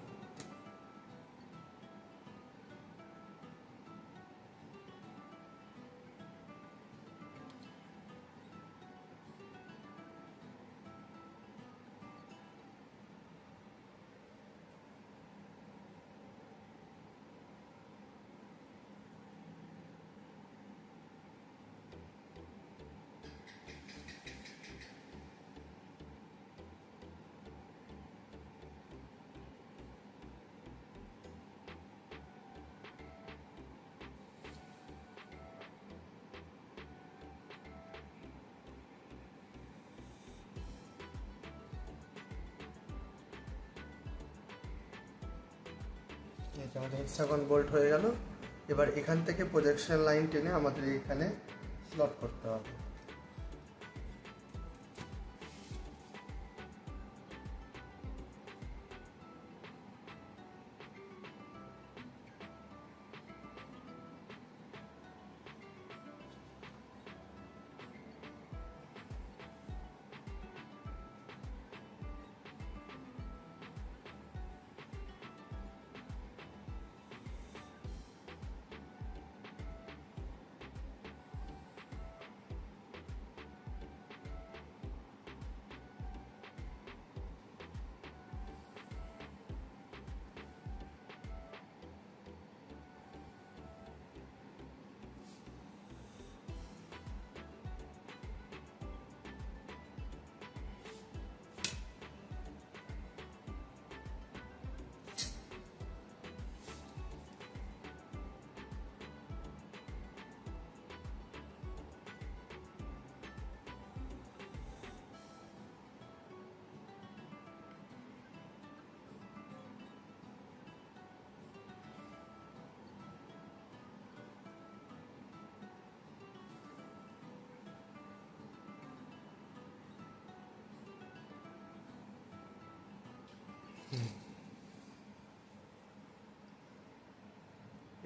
আমাদের হেক্সাগন বোল্ট হয়ে গেল। এবার এখান থেকে প্রজেকশন লাইন টেনে আমাদের এখানে স্লট করতে হবে।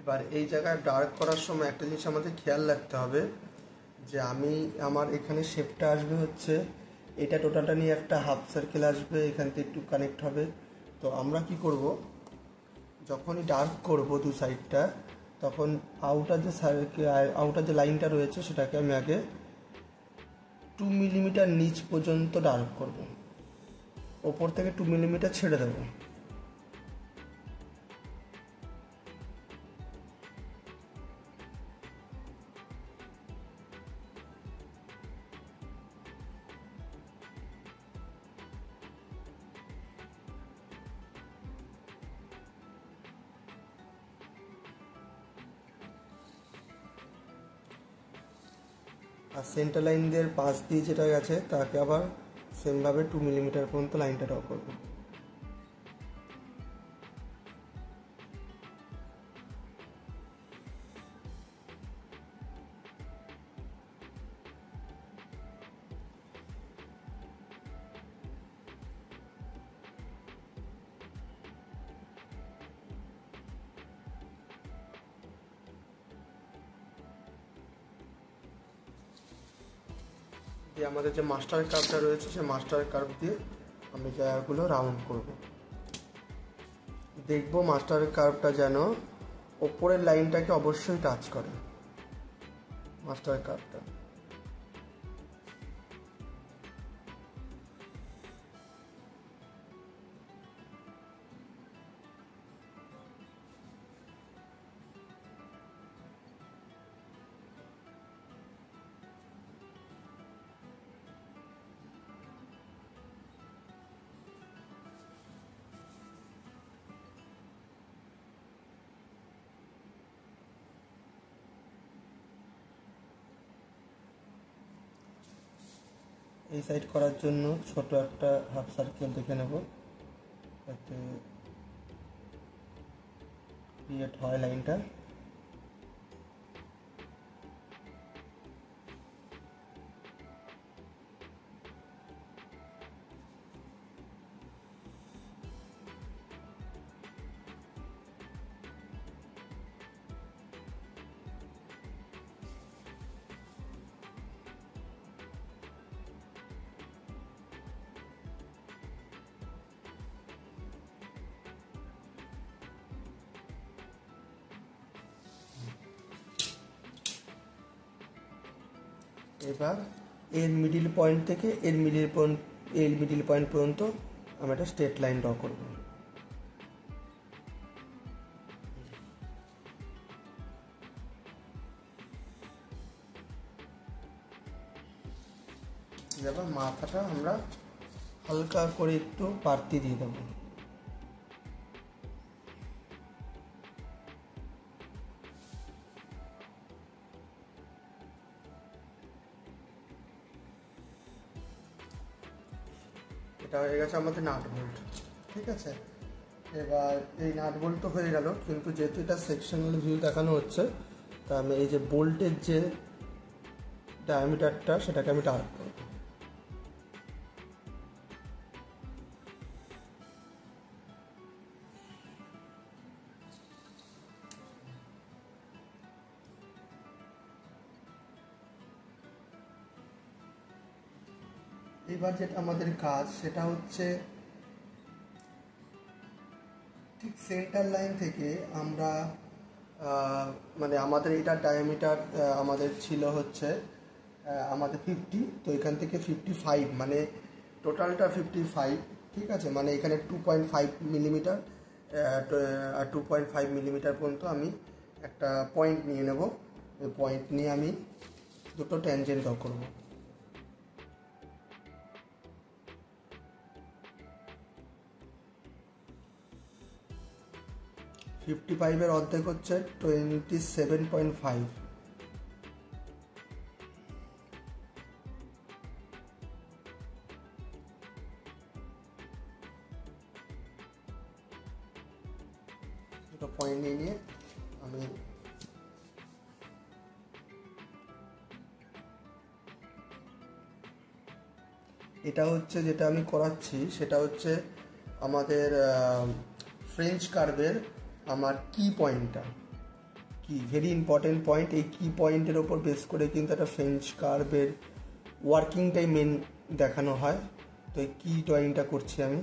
এবার এই জায়গায় ডার্ক করার সময় একটা জিনিস আমাদের খেয়াল রাখতে হবে যে আমার এখানে শেপটা আসবে হচ্ছে এটা টোটালটা নিয়ে একটা হাফ সার্কেল আসবে, এখান থেকে একটু কানেক্ট হবে। তো আমরা কি করব, যখনই ডার্ক করব দু সাইডটা, তখন আউটার যে লাইনটা রয়েছে সেটাকে আমি আগে 2 মিলিমিটার নিচ পর্যন্ত ডার্ক করব, ওপর থেকে 2 মিলিমিটার ছেড়ে দেবো। আর সেন্টার লাইন দিয়ে পাশ দিয়ে যেটা গেছে তাকে আবার সেমভাবে 2 মিলিমিটার পর্যন্ত লাইনটা ড্র করবো। দিয়ে আমাদের যে মাস্টার কার্ভটা রয়েছে সেই মাস্টার কার্ভ দিয়ে আমি জায়গাগুলো রাউন্ড করব। দেখব মাস্টার কার্ভটা যেন ওপরের লাইনটাকে অবশ্যই টাচ করে, মাস্টার কার্ভটা। এই সাইড করার জন্য ছোট একটা হাফ সার্কেল দেখে নেব যাতে ক্রিয়েট হয় লাইনটা। এবার এর মিডিল পয়েন্ট থেকে এর মিডিল পয়েন্ট পর্যন্ত আমি একটা স্ট্রেট লাইন ড্র করব। এবার মাথাটা আমরা হালকা করে একটু বাড়তি দিয়ে দেবো। এটা হয়ে গেছে আমাদের নাট বোল্ট। ঠিক আছে, এবার এই নাট বোল্ট তো হয়ে গেল, কিন্তু যেহেতু এটা সেকশনাল ভিউ দেখানো হচ্ছে, তা আমি এই যে বোল্টের যে ডায়ামিটারটা সেটাকে আমি টার্ক করব। এবার যেটা আমাদের কাজ সেটা হচ্ছে ঠিক সেন্টার লাইন থেকে আমরা মানে আমাদের এটা ডায়ামিটার আমাদের ছিল হচ্ছে আমাদের 50, তো এখান থেকে 55 মানে টোটালটা 55, ঠিক আছে। মানে এখানে 2.5 মিলিমিটার 2.5 মিলিমিটার পর্যন্ত আমি একটা পয়েন্ট নিয়ে নেব। এই পয়েন্ট নিয়ে আমি দুটো ট্যানজেন্ট ড্র করব। 55-এর অর্ধেক হচ্ছে 27.5। দুটো পয়েন্ট নিয়ে আমি এটা হচ্ছে যেটা আমি করাচ্ছি সেটা হচ্ছে আমাদের ফ্রেঞ্চ কার্ভের আমার কি পয়েন্টটা, কি ভেরি ইম্পর্টেন্ট পয়েন্ট। এই কি পয়েন্টের ওপর বেস করে কিন্তু একটা ফ্রেঞ্চ কার্ভের ওয়ার্কিংটাই মেন দেখানো হয়। তো এই কি ড্রয়িংটা করছি আমি,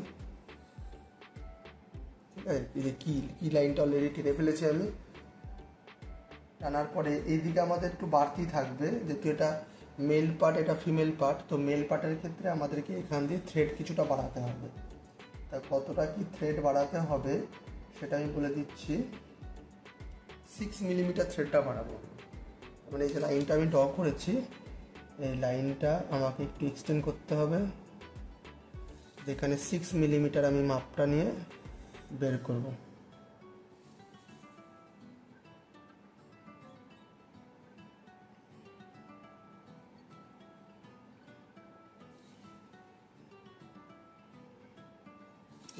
ঠিক আছে। এই যে কি লাইনটা অলরেডি টেনে ফেলেছি আমি। টানার পরে এইদিকে আমাদের একটু বাড়তি থাকবে, যেহেতু এটা মেল পার্ট এটা ফিমেল পার্ট, তো মেল পার্টের ক্ষেত্রে আমাদেরকে এখান দিয়ে থ্রেড কিছুটা বাড়াতে হবে। তা কতটা কি থ্রেড বাড়াতে হবে সেটা আমি বলে দিচ্ছি। 6 মিলিমিটার থ্রেডটা বাড়াবো। মানে এই যে লাইনটা আমি ড্র করেছি, এই লাইনটা আমাকে একটু এক্সটেন্ড করতে হবে। যেখানে 6 মিলিমিটার আমি মাপটা নিয়ে বের করব।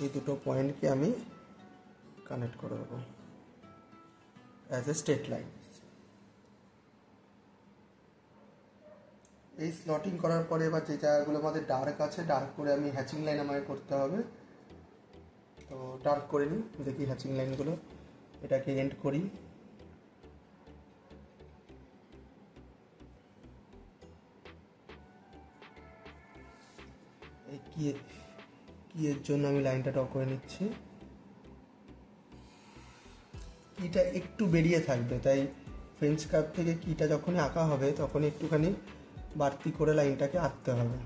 এই দুটো পয়েন্টকে আমি কানেক্ট করে দেবো অ্যাজ এ স্ট্রেট লাইন। এই স্লটিং করার পরে এবার যে জায়গাগুলো আমাদের ডার্ক আছে, ডার্ক করে আমি হ্যাচিং লাইন আমাকে করতে হবে। তো ডার্ক করে নিই, দেখি হ্যাচিং লাইনগুলো। এটাকে এন্ড করি। এই কি এর জন্য আমি লাইনটা ড্র করে নিচ্ছি। কিটা একটু বেরিয়ে থাকবে, তাই ফ্রেঞ্চ কার্ভ থেকে কিটা যখনই আঁকা হবে তখন একটুখানি বাড়তি করে লাইনটাকে আঁকতে হবে।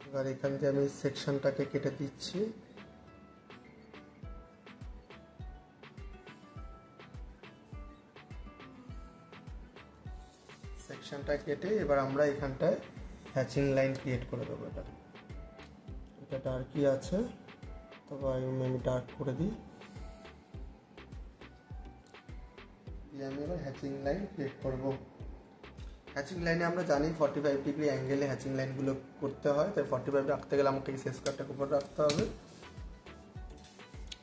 এবার এখান থেকে আমি সেকশনটাকে কেটে দিচ্ছি। সেকশনটা কেটে এবার আমরা এখানটায় হ্যাচিং লাইন ক্রিয়েট করে দেবো। এটা ডার্কই আছে, তবে আমি ডার্ক করে দিই। আমি এবার হ্যাচিং লাইন ক্রিয়েট করবো। হ্যাচিং লাইনে আমরা জানি 45 ডিগ্রি অ্যাঙ্গেলে হ্যাচিং লাইনগুলো করতে হয়, তাই 45 রাখতে গেলে আমাকে এই শেষ কাটটাকে উপর রাখতে হবে।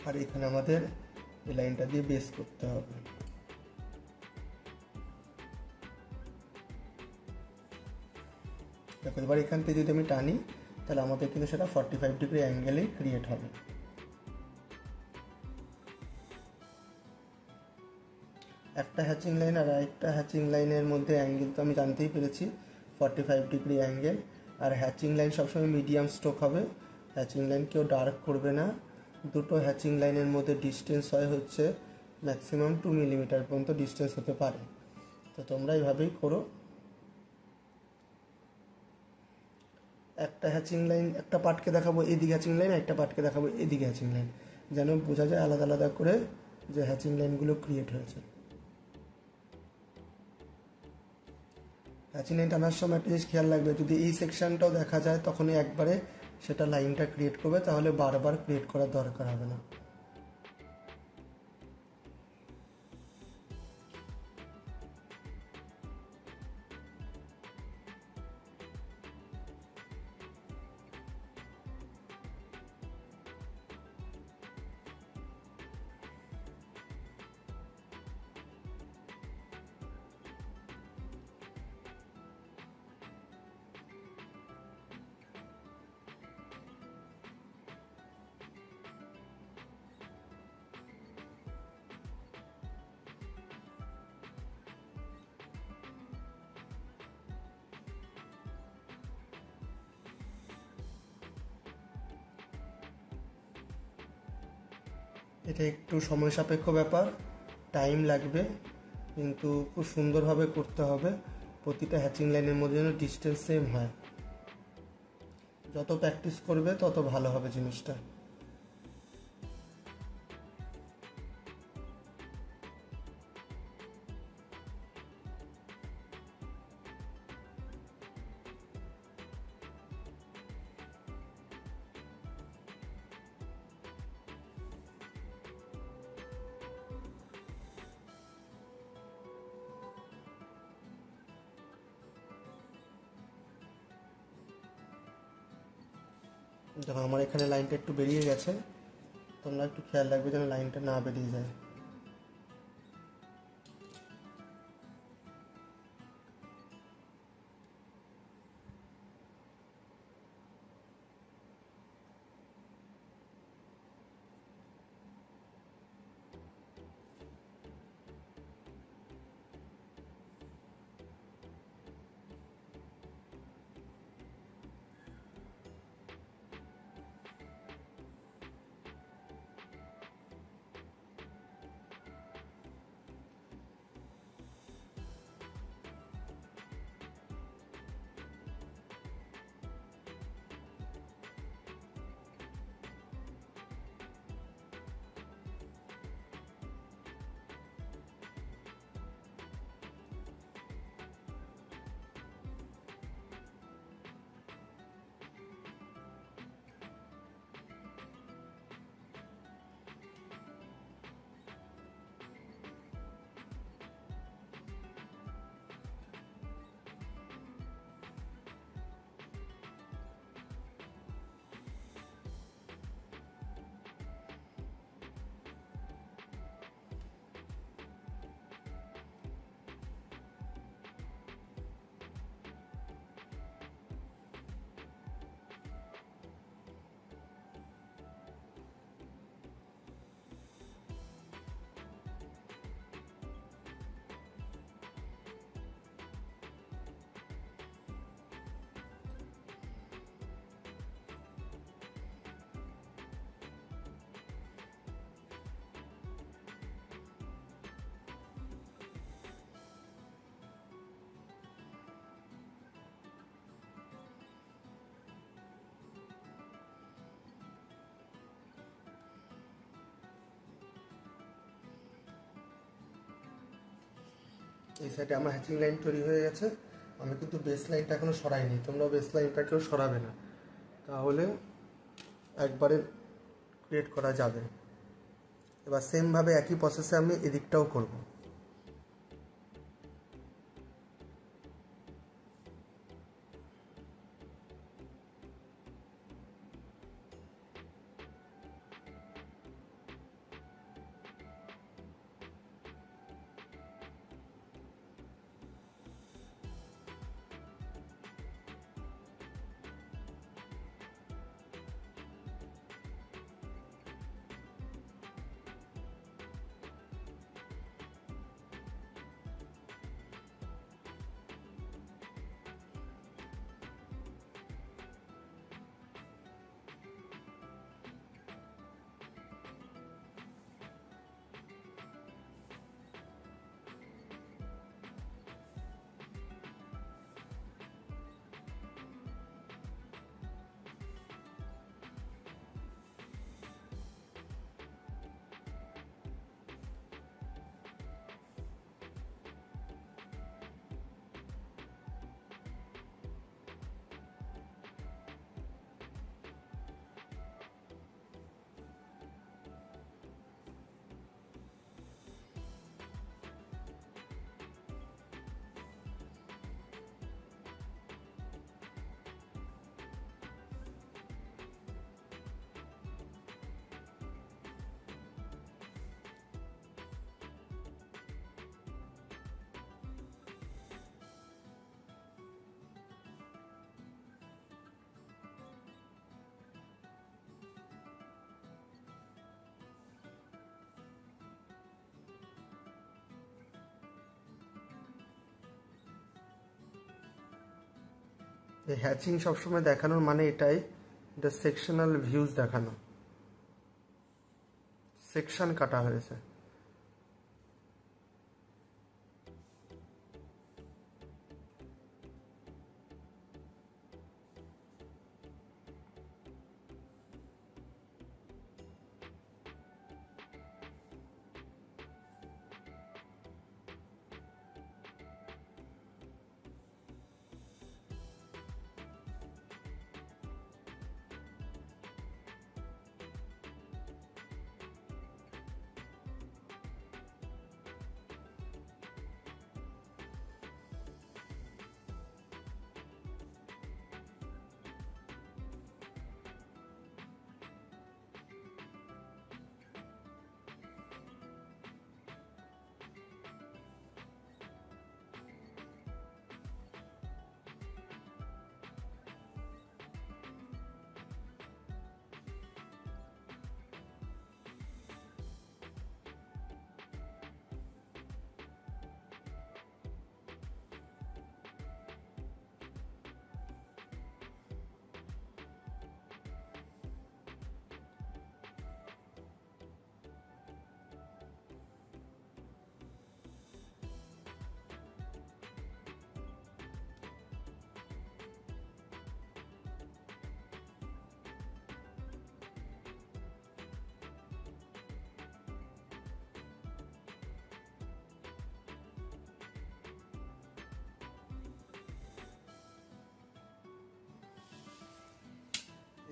আর এখানে আমাদের এই লাইনটা দিয়ে বেস করতে হবে। দেখো এবার এখান থেকে যদি আমি টানি তাহলে আমাদের কিন্তু সেটা 45 ডিগ্রি অ্যাঙ্গেলে ক্রিয়েট হবে। একটা হ্যাচিং লাইন আর একটা হ্যাচিং লাইনের মধ্যে অ্যাঙ্গেল তো আমি জানতেই পেরেছি 45 ডিগ্রি অ্যাঙ্গেল। আর হ্যাচিং লাইন সবসময় মিডিয়াম স্ট্রোক হবে, হ্যাচিং লাইন কেউ ডার্ক করবে না। দুটো হ্যাচিং লাইনের মধ্যে ডিস্টেন্স হয় হচ্ছে ম্যাক্সিমাম 2 মিলিমিটার পর্যন্ত ডিস্টেন্স হতে পারে। তো তোমরা এইভাবেই করো। একটা হ্যাচিং লাইন একটা পার্টকে দেখাবো এদিকে হ্যাচিং লাইন, একটা পার্টকে দেখাবো এদিকে হ্যাচিং লাইন, যেন বোঝা যায় আলাদা আলাদা করে যে হ্যাচিং লাইনগুলো ক্রিয়েট হয়েছে। হ্যাচিং লাইন টানার সময় একটা জিনিস খেয়াল রাখবে, যদি এই সেকশনটাও দেখা যায় তখনই একবারে সেটা লাইনটা ক্রিয়েট করবে, তাহলে বারবার ক্রিয়েট করার দরকার হবে না। এটা একটু সময় সাপেক্ষ ব্যাপার, টাইম লাগবে, কিন্তু খুব সুন্দরভাবে করতে হবে। প্রতিটা হ্যাচিং লাইনের মধ্যে যেন ডিস্টেন্স সেম হয়। যত প্র্যাকটিস করবে তত ভালো হবে জিনিসটা। দেখো আমার এখানে লাইনটা একটু বেরিয়ে গেছে, তোমরা একটু খেয়াল রাখবে যেন লাইনটা না বেরিয়ে যায়। এই সাইডে আমার হ্যাচিং লাইন তৈরি হয়ে গেছে। আমি কিন্তু বেস লাইনটা এখনো সরাইনি, তোমরা বেস লাইনটাকেও সরাবে না, তাহলে একবারে ক্রিয়েট করা যাবে। এবার সেমভাবে একই প্রসেসে আমি এদিকটাও করব। এই হ্যাচিং সবসময় দেখানোর মানে এটাই, দ্য সেকশনাল ভিউজ দেখানো। সেকশন কাটা হয়েছে।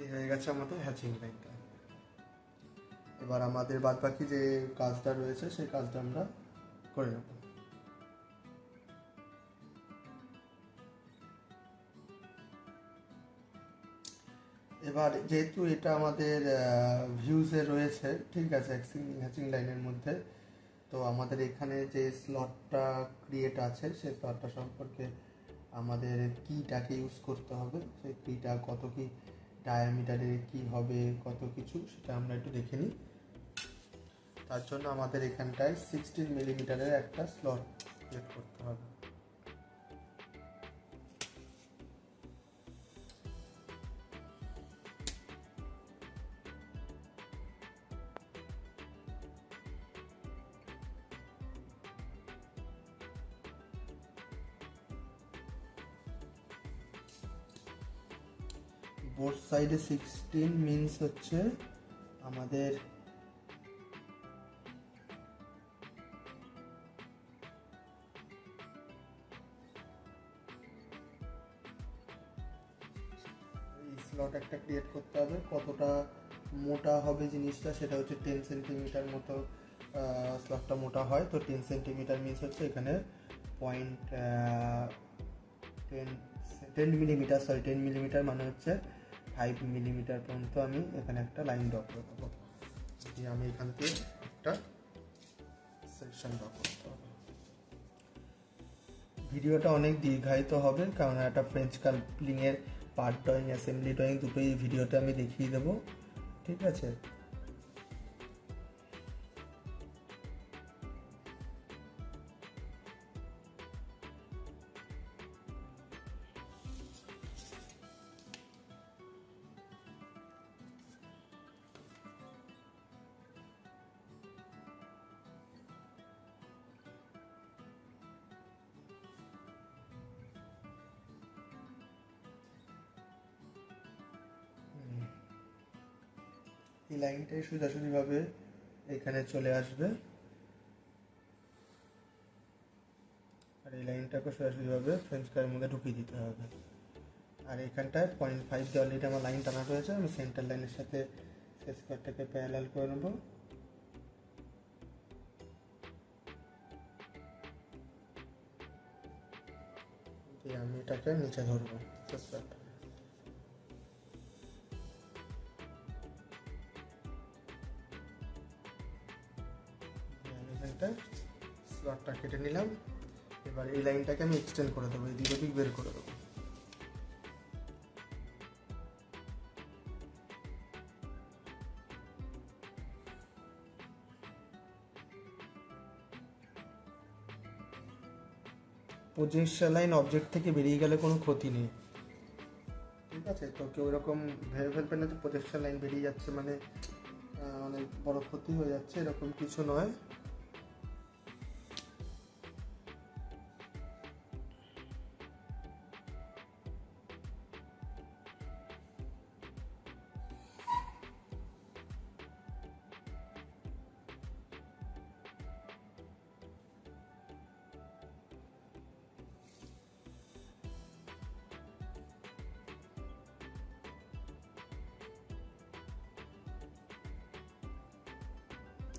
এই হয়ে গেছে আমাদের হ্যাচিং লাইনটা। এবার আমাদের বাদ বাকি যে কাজটা রয়েছে সেই কাজটা আমরা করে নেব। এবার যেহেতু এটা আমাদের ভিউজে রয়েছে, ঠিক আছে, হ্যাচিং লাইনের মধ্যে, তো আমাদের এখানে যে স্লটটা ক্রিয়েট আছে সেই স্লটটা সম্পর্কে আমাদের কিটাকে ইউজ করতে হবে। সেই কিটা কত কি ডায়ামিটারে কি হবে, কত কিছু, সেটা আমরা একটু দেখে নিই। তার জন্য আমাদের এখানটায় 16 মিলিমিটারের একটা স্লট ক্রিয়েট করতে হবে। বোথ সাইডে 16 মিনস হচ্ছে আমাদের স্লট একটা ক্রিয়েট করতে হবে। কতটা মোটা হবে জিনিসটা সেটা হচ্ছে 10 সেন্টিমিটার মতো স্লটটা মোটা হয়। তো 10 সেন্টিমিটার মিনস হচ্ছে এখানে পয়েন্ট 10 মিলিমিটার, সরি 10 মিলিমিটার মানে হচ্ছে 5 মিলিমিটার পর্যন্ত আমি এখানে একটা লাইন ড্র করে দেবো। আমি এখান থেকে একটা সেকশন ড্র করতে হবে। ভিডিওটা অনেক দীর্ঘায়িত হবে কারণ একটা ফ্রেঞ্চ কাপলিংয়ের পার্ট ড্রয়িং, অ্যাসেম্বলি ড্রয়িং দুটোই ভিডিওতে আমি দেখিয়ে দেবো, ঠিক আছে। এই লাইনটাই সোজাসুজিভাবে এখানে চলে আসবে, আর এই লাইনটাকে সোজাসুজিভাবে ফ্রেঞ্চ কারের মধ্যে ঢুকিয়ে দিতে হবে। আর এখানটায় 0.5 দিয়ে অলরেডি আমার লাইন টানা রয়েছে। আমি সেন্টার লাইনের সাথে শেষ কাটটাকে প্যারালাল করে নেব। দিয়ে আমি এটাকে নিচে ধরবো শেষ কাটটা। স্লটটা কেটে নিলাম। এবার এই লাইনটাকে আমি এক্সটেন্ড করে দেবো, এদিক ওদিক বের করে দেবো। প্রজেকশন লাইন অবজেক্ট থেকে বেরিয়ে গেলে কোনো ক্ষতি নেই, ঠিক আছে। তো কেউ এরকম ভেবে ফেলবে না যে প্রজেকশন লাইন বেরিয়ে যাচ্ছে মানে অনেক বড় ক্ষতি হয়ে যাচ্ছে, এরকম কিছু নয়।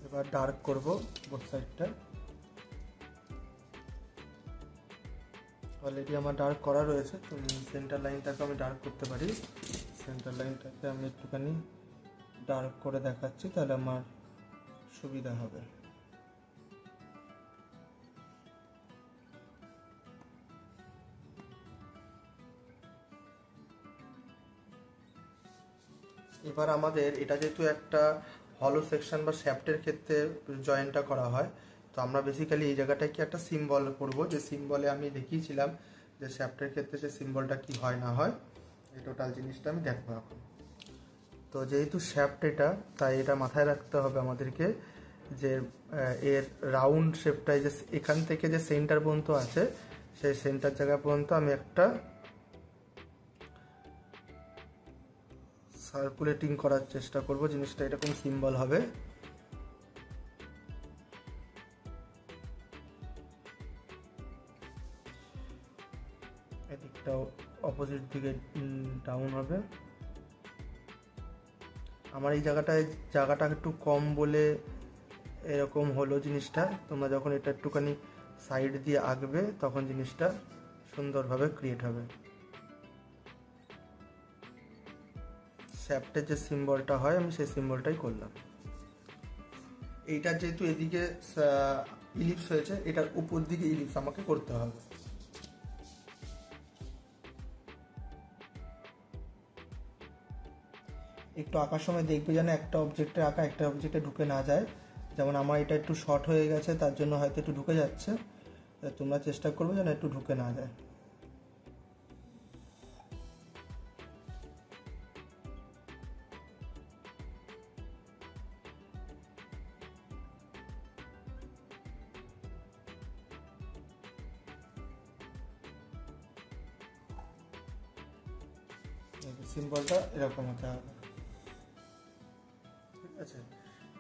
এবার ডার্ক করব বোথ সাইডটা। অলরেডি আমার ডার্ক করা রয়েছে, তো সেন্টার লাইনটাকে আমি ডার্ক করতে পারি। সেন্টার লাইনটাকে আমি একটুখানি ডার্ক করে দেখাচ্ছি, তাহলে আমার সুবিধা হবে। এবার আমাদের এটা যেহেতু একটা হলো সেকশন বা শ্যাফটের ক্ষেত্রে জয়েন্টটা করা হয়, তো আমরা বেসিক্যালি এই জায়গাটায় কি একটা সিম্বল করব, যে সিম্বলে আমি দেখিয়েছিলাম যে শ্যাফটের ক্ষেত্রে যে সিম্বলটা কি হয় না হয়, এই টোটাল জিনিসটা আমি দেখবো এখন। তো যেহেতু শ্যাফট এটা, তাই এটা মাথায় রাখতে হবে আমাদেরকে যে এর রাউন্ড শেপটাই যে এখান থেকে যে সেন্টার পর্যন্ত আছে, সেই সেন্টার জায়গা পর্যন্ত আমি একটা সার্কুলেটিং করার চেষ্টা করব, জিনিসটা এরকম সিম্বল হবে। এদিকটাও অপোজিট দিকে ডাউন হবে। আমার এই জায়গাটা একটু কম বলে এরকম হলো জিনিসটা। তোমরা যখন এটা একটুখানি সাইড দিয়ে আঁকবে তখন জিনিসটা সুন্দরভাবে ক্রিয়েট হবে। শ্যাফটের যে সিম্বলটা হয় আমি সেই সিম্বলটাই করলাম। এইটা যেহেতু এদিকে ইলিপস হয়েছে, এটার উপর দিকে ইলিপস আমাকে করতে হবে। একটু আঁকার সময় দেখবে যেন একটা অবজেক্টে আঁকা একটা অবজেক্টে ঢুকে না যায়। যেমন আমার এটা একটু শর্ট হয়ে গেছে, তার জন্য হয়তো একটু ঢুকে যাচ্ছে, তোমরা চেষ্টা করবে যেন একটু ঢুকে না যায়। সিম্বলটা এরকম হতে হবে, ঠিক আছে।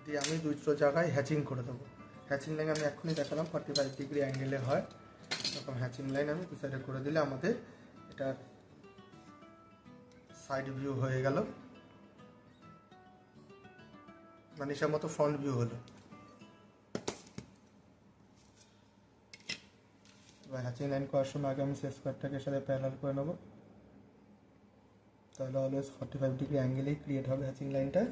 দিয়ে আমি দুটো জায়গায় হ্যাচিং করে দেবো। হ্যাচিং লাইন আমি এক্ষুনি দেখালাম 45 ডিগ্রি অ্যাঙ্গেলে হয়, এরকম হ্যাচিং লাইন আমি দু সাইডে করে দিলে আমাদের এটার সাইড ভিউ হয়ে গেল, মানে সে মতো ফ্রন্ট ভিউ হলো। এবার হ্যাচিং লাইন করার সময় আগে আমি শেষ স্কোয়ারটাকে সাথে প্যারালাল করে নেবো, তাহলে অলওয়েজ 45 ডিগ্রি অ্যাঙ্গেলেই ক্রিয়েট হবে হ্যাচিং লাইনটা।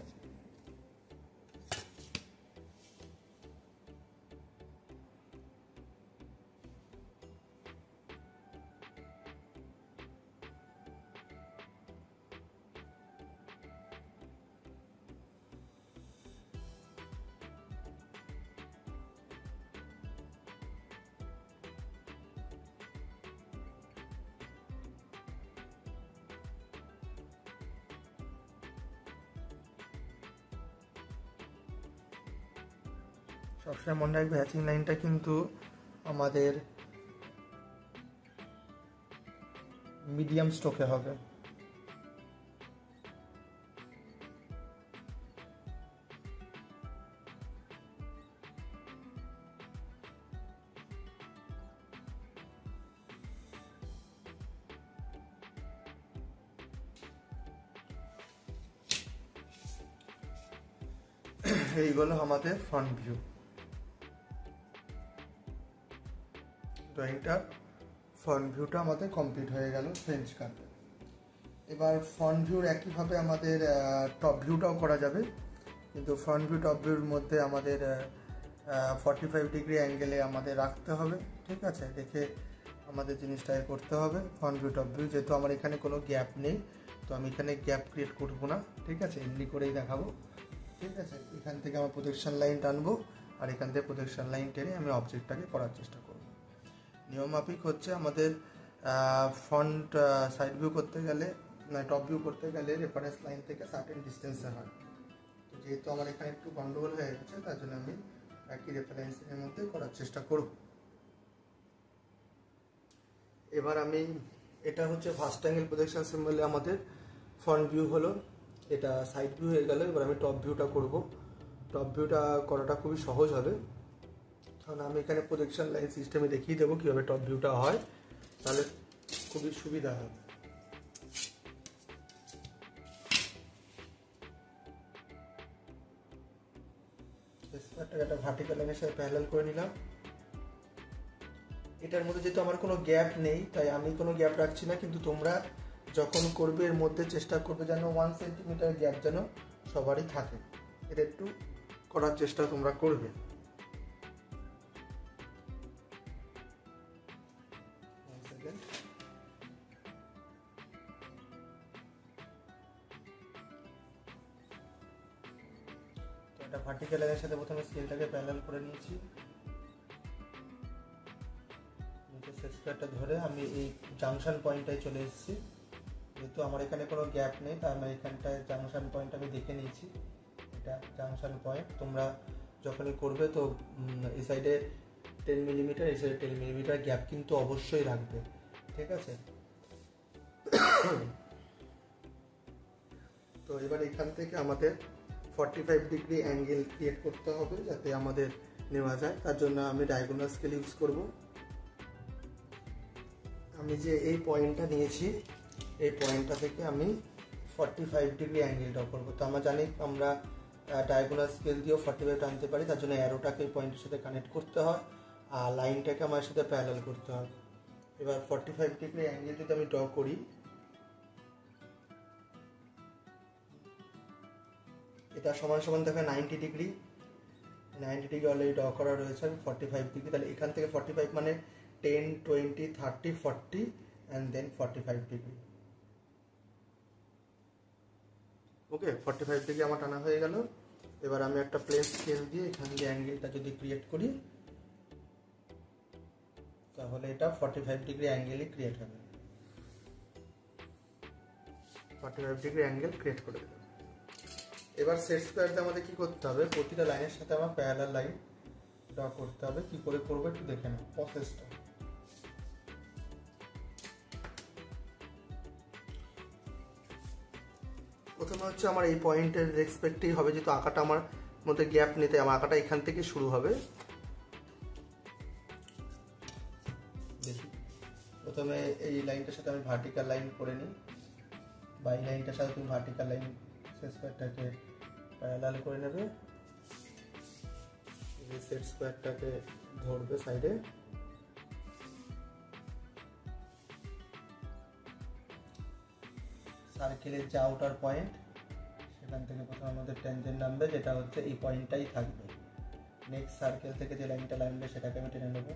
সবসময় মনে রাখবে হ্যাচিং লাইনটা কিন্তু আমাদের মিডিয়াম স্ট্রোকে হবে। এইগুলো আমাদের ফ্রন্ট ভিউ। ড্রয়িংটা ফ্রন্ট ভিউটা আমাদের কমপ্লিট হয়ে গেল ফ্রেঞ্চ কার্ভে। এবার ফ্রন্ট ভিউর একইভাবে আমাদের টপ ভিউটাও করা যাবে, কিন্তু ফ্রন্ট ভিউ টপ ভিউর মধ্যে আমাদের 45 ডিগ্রি অ্যাঙ্গেলে আমাদের রাখতে হবে, ঠিক আছে। রেখে আমাদের জিনিসটাকে করতে হবে ফ্রন্ট ভিউ টপ ভিউ। যেহেতু আমার এখানে কোনো গ্যাপ নেই, তো আমি এখানে গ্যাপ ক্রিয়েট করবো না, ঠিক আছে, এমনি করেই দেখাবো, ঠিক আছে। এখান থেকে আমার প্রজেকশন লাইন টানবো, আর এখান থেকে প্রজেকশন লাইন টেনে আমি অবজেক্টটাকে করার চেষ্টা করব। নিয়মমাফিক হচ্ছে আমাদের ফ্রন্ট সাইড ভিউ করতে গেলে, টপ ভিউ করতে গেলে রেফারেন্স লাইন থেকে সার্টেন ডিস্টেন্সে হয়। তো যেহেতু আমার এখানে একটু গন্ডগোল হয়ে গেছে, তার জন্য আমি একই রেফারেন্সের মধ্যে করার চেষ্টা করব। এবার আমি, এটা হচ্ছে ফার্স্ট অ্যাঙ্গেল প্রজেকশন সিম্বলে আমাদের ফ্রন্ট ভিউ হলো, এটা সাইড ভিউ হয়ে গেল। এবার আমি টপ ভিউটা করব। টপ ভিউটা করাটা খুবই সহজ হবে, কারণ আমি এখানে প্রজেকশন লাইন সিস্টেমে দেখিয়ে দেবো কীভাবে টপ ভিউটা হয়, তাহলে খুবই সুবিধা হবে। একটা ভার্টিক্যাল লাইনের সাথে প্যারালাল করে নিলাম। এটার মধ্যে যেহেতু আমার কোনো গ্যাপ নেই, তাই আমি কোনো গ্যাপ রাখছি না, কিন্তু তোমরা যখন করবে এর মধ্যে চেষ্টা করবে যেন 1 সেন্টিমিটার গ্যাপ যেন সবারই থাকে, এটা একটু করার চেষ্টা তোমরা করবে। তো এটা ভার্টিক্যাল লাইনের সাথে প্রথমে স্কেলটাকে প্যারালাল করে নিয়েছি। সেট স্কয়ারটা ধরে আমি এই জাংশন পয়েন্টটায় চলে এসেছি। যেহেতু আমার এখানে কোনো গ্যাপ নেই, তাই আমি এখানটায় জাংশন পয়েন্ট আমি দেখে নিয়েছি, এটা জাংশন পয়েন্ট। তোমরা যখনই করবে তো এই সাইডে 10 মিলিমিটার, এই সাইডে 10 মিলিমিটার গ্যাপ কিন্তু অবশ্যই রাখবে, ঠিক আছে? তো এবার এখান থেকে আমাদের 45 ডিগ্রি অ্যাঙ্গেল ক্রিয়েট করতে হবে যাতে আমাদের নেওয়া যায়। তার জন্য আমি ডায়াগোনাল স্কেল ইউজ করব। আমি যে এই পয়েন্টটা নিয়েছি, এই পয়েন্টটা থেকে আমি 45 ডিগ্রি অ্যাঙ্গেল ড্র করবো। তো আমরা জানি আমরা ডায়াগোনাল স্কেল দিয়েও 45 টানতে পারি, তার জন্য অ্যারোটাকে এই পয়েন্টের সাথে কানেক্ট করতে হয় আর লাইনটাকে আমার সাথে প্যারালাল করতে হয়। এবার 45 ডিগ্রি অ্যাঙ্গেল যদি আমি ড্র করি, এটা সমান সমান দেখে 90 ডিগ্রি। 90 ডিগ্রি অলরেডি ড্র করা রয়েছে, আমি 45 ডিগ্রি, তাহলে এখান থেকে 45 মানে 10, 20, 30, 40 and then 45 degree. Okay, 45 degree আমার টানা হয়ে গেল। এবার আমি একটা প্লেন স্কেল দিয়ে এখান দিয়ে অ্যাঙ্গেলটা যদি ক্রিয়েট করি, তাহলে এটা 45 ডিগ্রি অ্যাঙ্গেলই ক্রিয়েট হবে। 45 ডিগ্রি অ্যাঙ্গেল ক্রিয়েট করে দিলাম। এবার সেট স্কয়ারটা আমাদের কি করতে হবে, প্রতিটা লাইনের সাথে আমার প্যারালাল লাইন ড্র করতে হবে। কি করে করবো একটু দেখে নাও প্রসেসটা। প্রথমে হচ্ছে আমার এই পয়েন্টের রেসপেক্টেই হবে, যেহেতু আঁকাটা আমার মধ্যে গ্যাপ নিতে, আমার আঁকাটা এখান থেকে শুরু হবে। দেখি, প্রথমে এই লাইনটার সাথে আমি ভার্টিক্যাল লাইন করে নিই, বা এই লাইনটার সাথে তুমি ভার্টিক্যাল লাইন সেট স্কয়ারটাকে প্যারালাল করে নেবে। এই সেট স্কয়ারটাকে ধরবে সাইডে, সার্কেলের যে আউটার পয়েন্ট সেখান থেকে প্রথমে আমাদের ট্যানজেন্ট নামবে, যেটা হচ্ছে এই পয়েন্টটাই থাকবে। নেক্সট সার্কেল থেকে যে লাইনটা নামবে সেটাকে আমি টেনে নেব।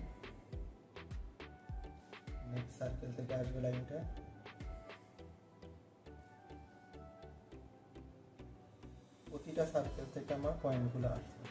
নেক্সট সার্কেল থেকে আসবে লাইনটা, প্রতিটা সার্কেল থেকে আমার পয়েন্টগুলো আসবে।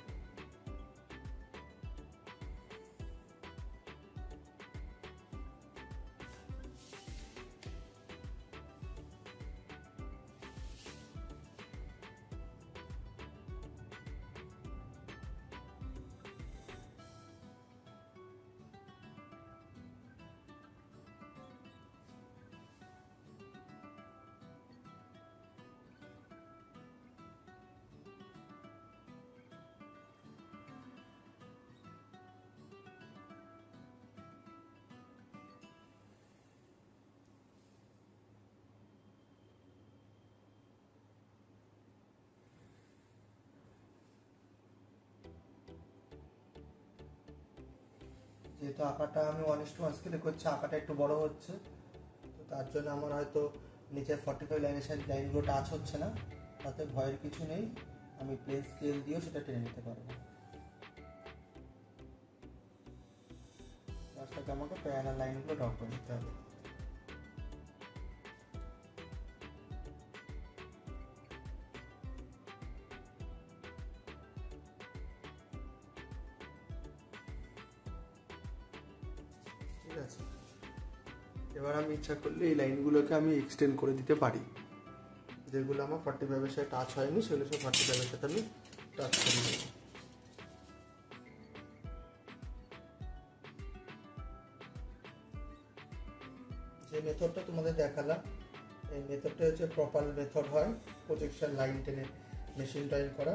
যেহেতু আঁকাটা আমি 1:1 স্কেলে করছি, আঁকাটা একটু বড় হচ্ছে, তো তার জন্য আমার হয়তো নিচের 45 লাইনের সাথে লাইনগুলো টাচ হচ্ছে না, তাতে ভয়ের কিছু নেই, আমি প্লেন স্কেল দিয়েও সেটা টেনে নিতে পারবো। লাস্টটাকে আমাকে প্যারালাল লাইনগুলো ড্র করে নিতে হবে। ঠিক আছে, এবার আমি ইচ্ছা করলে এই লাইনগুলোকে আমি এক্সটেন্ড করে দিতে পারি। যেগুলো আমার 45-এর সাথে টাচ হয়নি সেগুলো সব 45-এর সাথে আমি টাচ করে নেব। যে মেথডটা তোমাদের দেখালাম এই মেথডটা হচ্ছে প্রপার মেথড হয় প্রজেকশন লাইন টেনে মেশিন ড্রয়িং করা।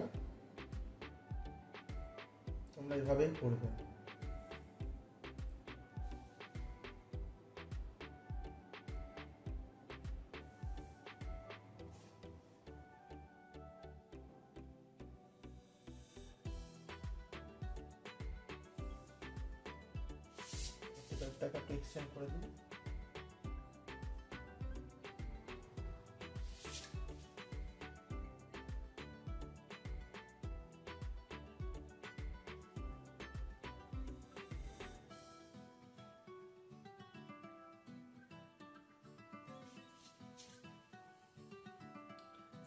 তোমরা এইভাবেই করবে। টাকা এক্সচেঞ্জ করে দিই।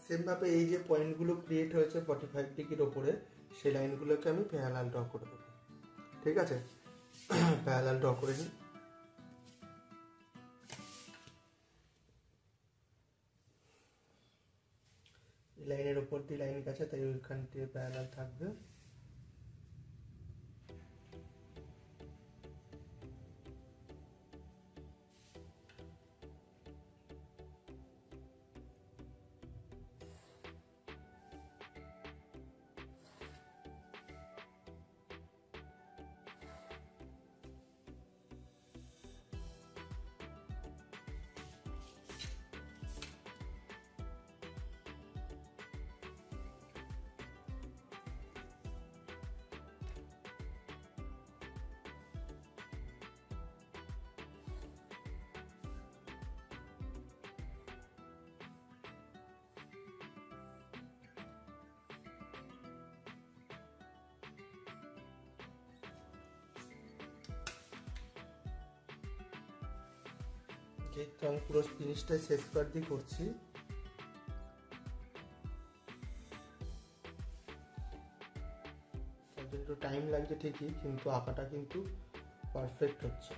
সেমভাবে এই যে পয়েন্টগুলো ক্রিয়েট হয়েছে 45 ডিগ্রির ওপরে সেই লাইনগুলোকে আমি প্যারালাল ড্র করে দেবো। ঠিক আছে, প্যারালাল ড্র করে নিই। লাইনের উপর দিয়ে লাইন গেছে তাই ওইখান দিয়ে প্যারালাল থাকবে। যেহেতু আমি পুরো জিনিসটাই শেষ বার দিয়ে করছি একটু টাইম লাগছে ঠিকই, কিন্তু আঁকাটা কিন্তু পারফেক্ট হচ্ছে।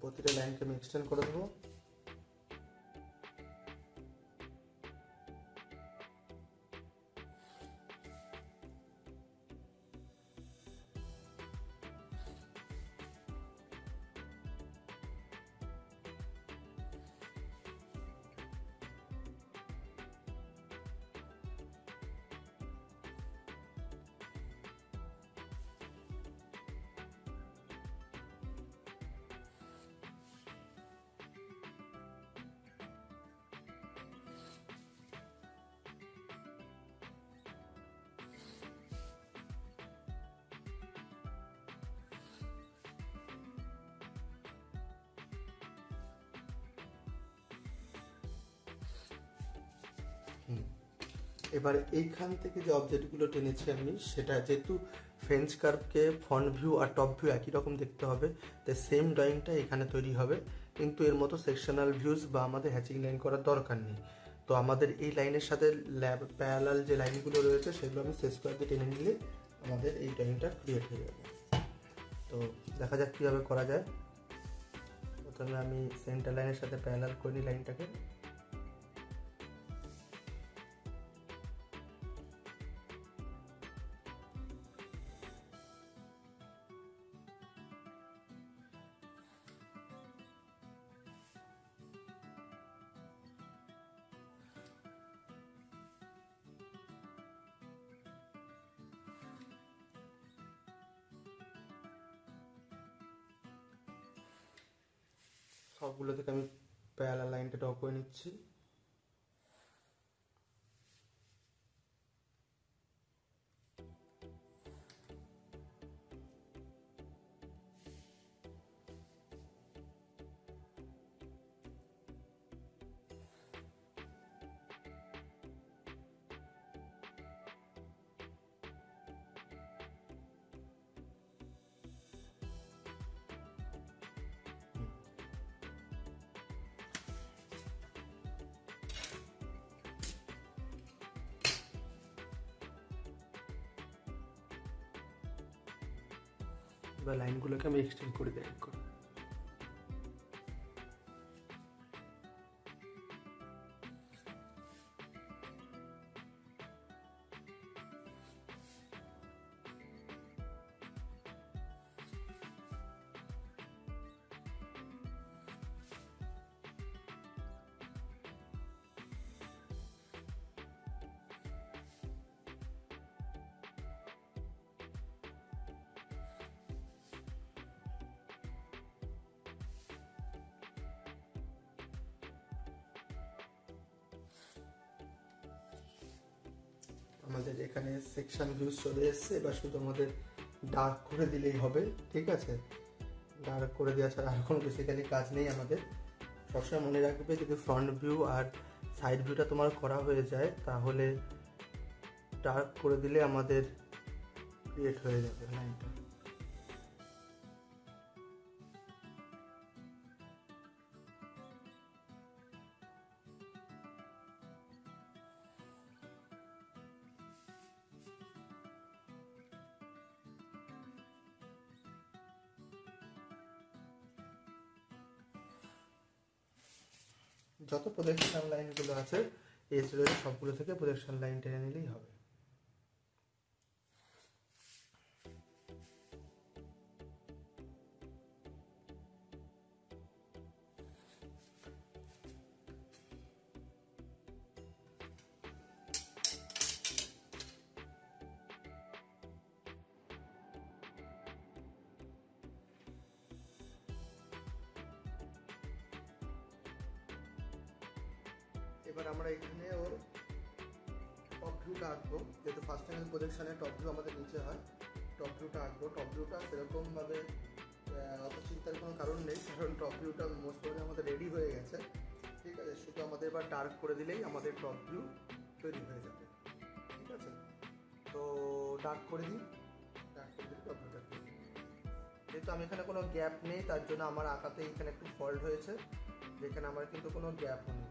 প্রতিটা লাইনকে আমি এক্সটেন্ড করে দেবো। এবার এইখান থেকে যে অবজেক্টগুলো টেনেছি আমি, সেটা যেহেতু ফ্রেঞ্চ কার্ভকে ফ্রন্ট ভিউ আর টপ ভিউ একই রকম দেখতে হবে, তাই সেম ড্রয়িংটা এখানে তৈরি হবে, কিন্তু এর মতো সেকশনাল ভিউজ বা আমাদের হ্যাচিং লাইন করার দরকার নেই। তো আমাদের এই লাইনের সাথে প্যারালাল যে লাইনগুলো রয়েছে সেগুলো আমি শেষ করে দিয়ে টেনে নিলে আমাদের এই ড্রয়িংটা ক্রিয়েট হয়ে যাবে। তো দেখা যাক কীভাবে করা যায়। প্রথমে আমি সেন্টার লাইনের সাথে প্যারালাল করে নিই লাইনটাকে। সবগুলো থেকে আমি প্যারালাল লাইনটা ড্র করে নিচ্ছি। এবার লাইনগুলোকে আমি এক্সটেন্ড করে দিই এক করে। আমাদের এখানে সেকশন ভিউজ চলে এসছে, এবার শুধু আমাদের ডার্ক করে দিলেই হবে। ঠিক আছে, ডার্ক করে দেওয়া ছাড়া আর কোনো বেসিক্যালি কাজ নেই আমাদের। সবসময় মনে রাখবে যদি ফ্রন্ট ভিউ আর সাইড ভিউটা তোমার করা হয়ে যায় তাহলে ডার্ক করে দিলে আমাদের ক্রিয়েট হয়ে যাবে লাইনটা। যত প্রজেকশন লাইনগুলো আছে এই স্টুডিওতে সবগুলো থেকে প্রজেকশন লাইন টেনে নিলেই হবে। এবার আমরা এখানে ওর টপ ভিউটা আঁকবো, যেহেতু ফার্স্ট অ্যাঙ্গেল প্রজেকশনে টপ ভিউ আমাদের নিচে হয়। টপ ভিউটা আঁকবো। টপ ভিউটা সেরকমভাবে অত চিন্তার কোনো কারণ নেই, কারণ টপ ভিউটা মোস্ট প্রবলি আমাদের রেডি হয়ে গেছে। ঠিক আছে, শুধু আমাদের এবার ডার্ক করে দিলেই আমাদের টপ ভিউ তৈরি হয়ে যাবে। ঠিক আছে, তো ডার্ক করে দিই। ডার্ক করে দিই টপ ভিউটা। যেহেতু আমি এখানে কোনো গ্যাপ নেই তার জন্য আমার আঁকাতে এখানে একটু ফল্ট হয়েছে, যেখানে আমার কিন্তু কোনো গ্যাপ নেই।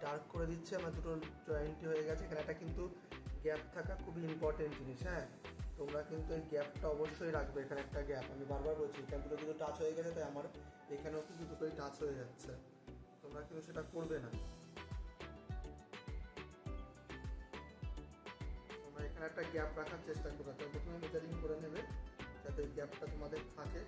ডার্ক করে দিচ্ছে, আমার দুটো জয়েন্টই হয়ে গেছে। এখানে একটা কিন্তু গ্যাপ থাকা খুবই ইম্পর্টেন্ট জিনিস। হ্যাঁ, তোমরা কিন্তু এই গ্যাপটা অবশ্যই রাখবে। এখানে একটা গ্যাপ, আমি বারবার বলছি, এখানে দুটো দুটো টাচ হয়ে গেছে, তাই আমার এখানেও কিন্তু দুটোই টাচ হয়ে যাচ্ছে। তোমরা কিন্তু সেটা করবে না। তোমরা এখানে একটা গ্যাপ রাখার চেষ্টা করবে। তো প্রথমে মেজারিং করে নেবে যাতে এই গ্যাপটা তোমাদের থাকে।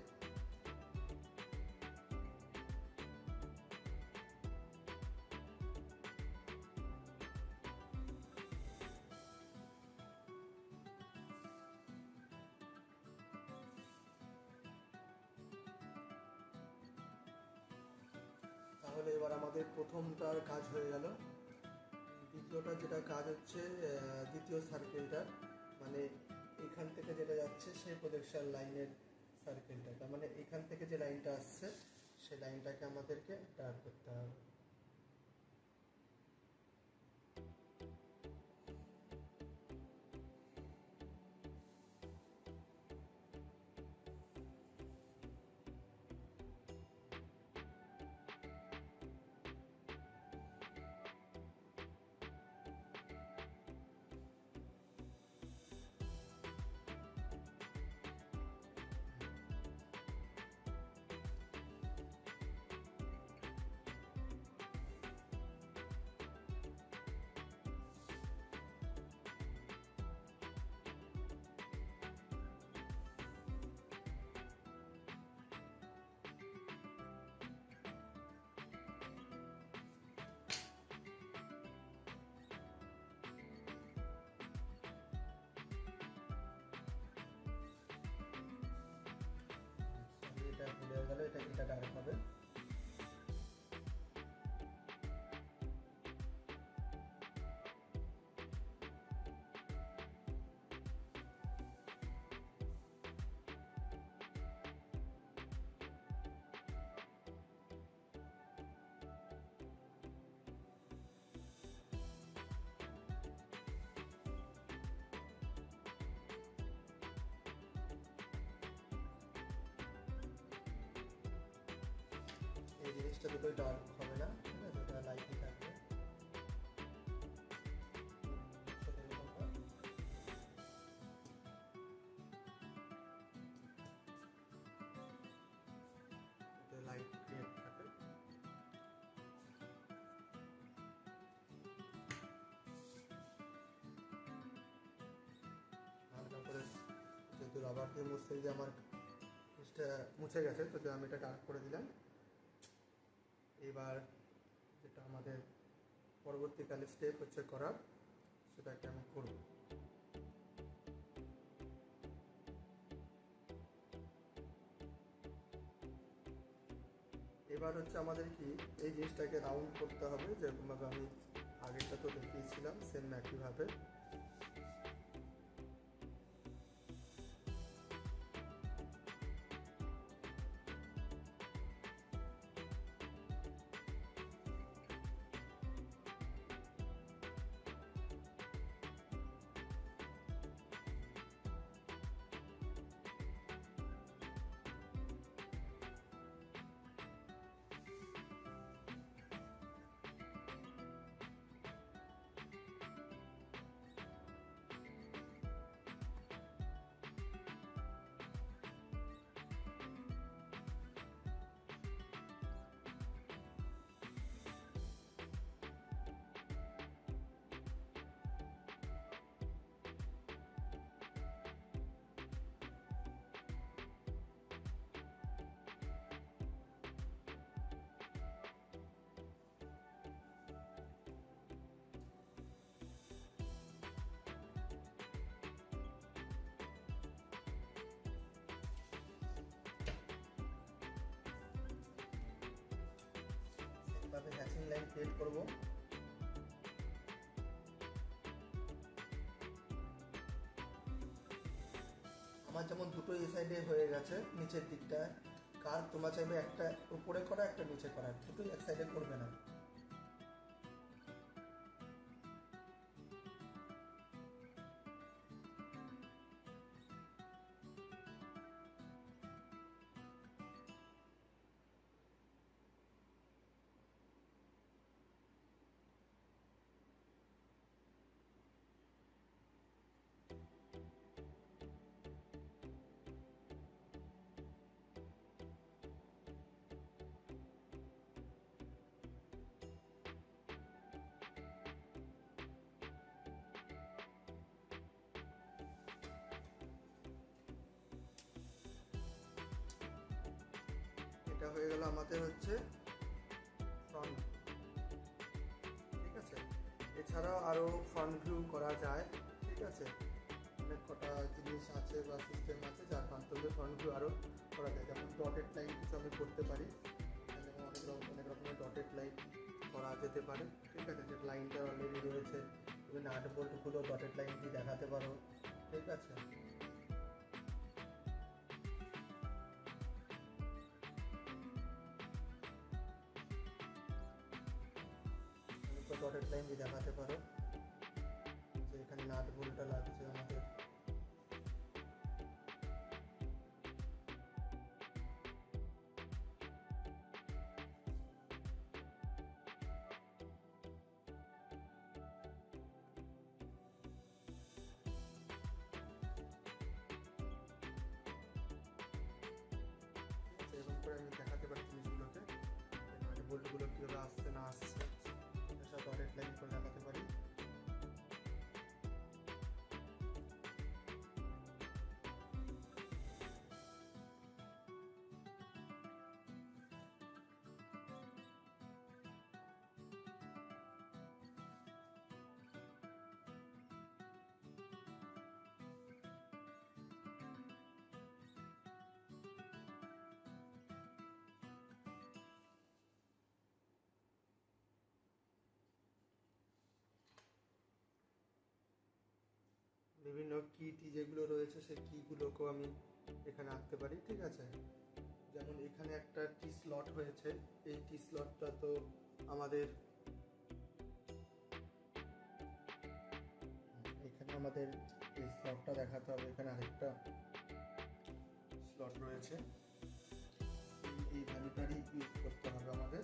তাহলে এবার আমাদের প্রথমটার কাজ হয়ে গেল। দ্বিতীয়টা যেটা কাজ হচ্ছে দ্বিতীয় সার্কেলটার, মানে এখান থেকে যেটা যাচ্ছে সেই প্রজেকশন লাইনের সার্কেলটা, তার মানে এখান থেকে যে লাইনটা আসছে সেই লাইনটাকে আমাদেরকে ডার্ক করতে হবে। এটা ভুলে গেল, এটা ডাইরেক্ট হবে। এই জিনিসটা দুটোই ডার্ক হবে না, ঠিক আছে, এটা লাইটই থাকবে। লাইট ক্রিয়েট থাকে। হালকা করে যেহেতু রাবার দিয়ে মুছতে গিয়ে আমার মুছে গেছে, তো আমি এটা ডার্ক করে দিলাম। এবার যেটা আমাদের পরবর্তীকালে স্টেপ হচ্ছে করার, সেটাকে আমি করব। এবার হচ্ছে আমাদের কি এই জিনিসটাকে রাউন্ড করতে হবে, যেরকমভাবে আমি আগেরটা তো দেখিয়েছিলাম সেম একইভাবে। এইভাবে হ্যাচিং লাইন ক্রিয়েট করব। আমার যেমন দুটো এই সাইডে হয়ে গেছে নিচের দিকটা, কার তোমরা চাইবে একটা উপরে করা একটা নিচে করা, দুটোই এক সাইডে করবে না। এটা হয়ে গেল আমাদের হচ্ছে ফ্রন্ট, ঠিক আছে। এছাড়াও আরও ফ্রন্ট ভিউ করা যায়, ঠিক আছে। অনেক কটা জিনিস আছে বা সিস্টেম আছে যার মাধ্যমে ফ্রন্ট ভিউ আরও করা যায়। যেমন ডটেড লাইন কিছু আমি করতে পারি, অনেক রকমের ডটেড লাইন করা যেতে পারে, ঠিক আছে। যে লাইনটা অলরেডি রয়েছে, তুমি নাট বোল্টগুলো ডটেড লাইন দিয়ে দেখাতে পারো, ঠিক আছে। ডটেড লাইন দিয়ে দেখাতে পারো যে এখানে নাট বোল্টটা লাগছে আমাদের। এরকম করে আমি দেখাতে পারি জিনিসগুলোকে, নাট বোল্টগুলো কীভাবে আসছে না আসছে, সব ডটেড লাইন করে দেখাতে পারি। বিভিন্ন কি যেগুলো রয়েছে সেই কিগুলোকেও আমি এখানে আঁকতে পারি, ঠিক আছে। যেমন এখানে একটা টি স্লট হয়েছে, এই টি স্লটটা তো আমাদের এখানে এই স্লটটা দেখাতে হবে। এখানে আরেকটা স্লট রয়েছে, এই ভ্যালুটারই ইউজ করতে হবে আমাদের।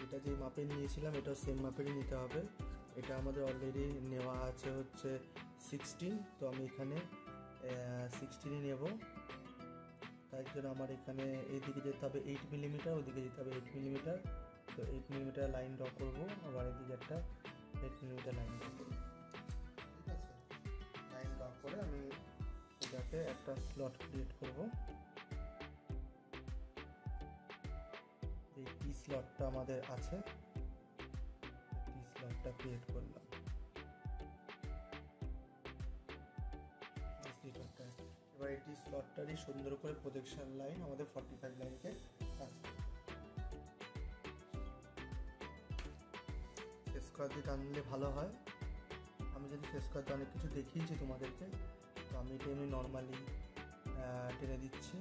এটা যে মাপে নিয়েছিলাম এটাও সেম মাপেরই নিতে হবে। এটা আমাদের অলরেডি নেওয়া আছে হচ্ছে 16, তো আমি এখানে 16ই নেব। তাই জন্য আমার এখানে এইদিকে যেতে হবে 8 মিলিমিটার, ওদিকে যেতে হবে 8 মিলিমিটার। তো 8 মিলিমিটার লাইন ড্র করবো, আবার এদিকে একটা 8 মিলিমিটার লাইন ড্র করবো, ঠিক আছে। লাইন ড্র করে আমি এটাকে একটা স্লট ক্রিয়েট করবো। এই টি স্লটটা আমাদের আছে, টি স্লটটা ক্রিয়েট করলাম। এবার এই টি স্লটটারই সুন্দর করে প্রজেকশন লাইন আমাদের 45 লাইনকে কাজ করবে। শেষ করার দিকে টানলে ভালো হয়। আমি যদি শেষ করতে অনেক কিছু দেখিয়েছি তোমাদেরকে, তো আমি এটা এমনি নর্মালি টেনে দিচ্ছি।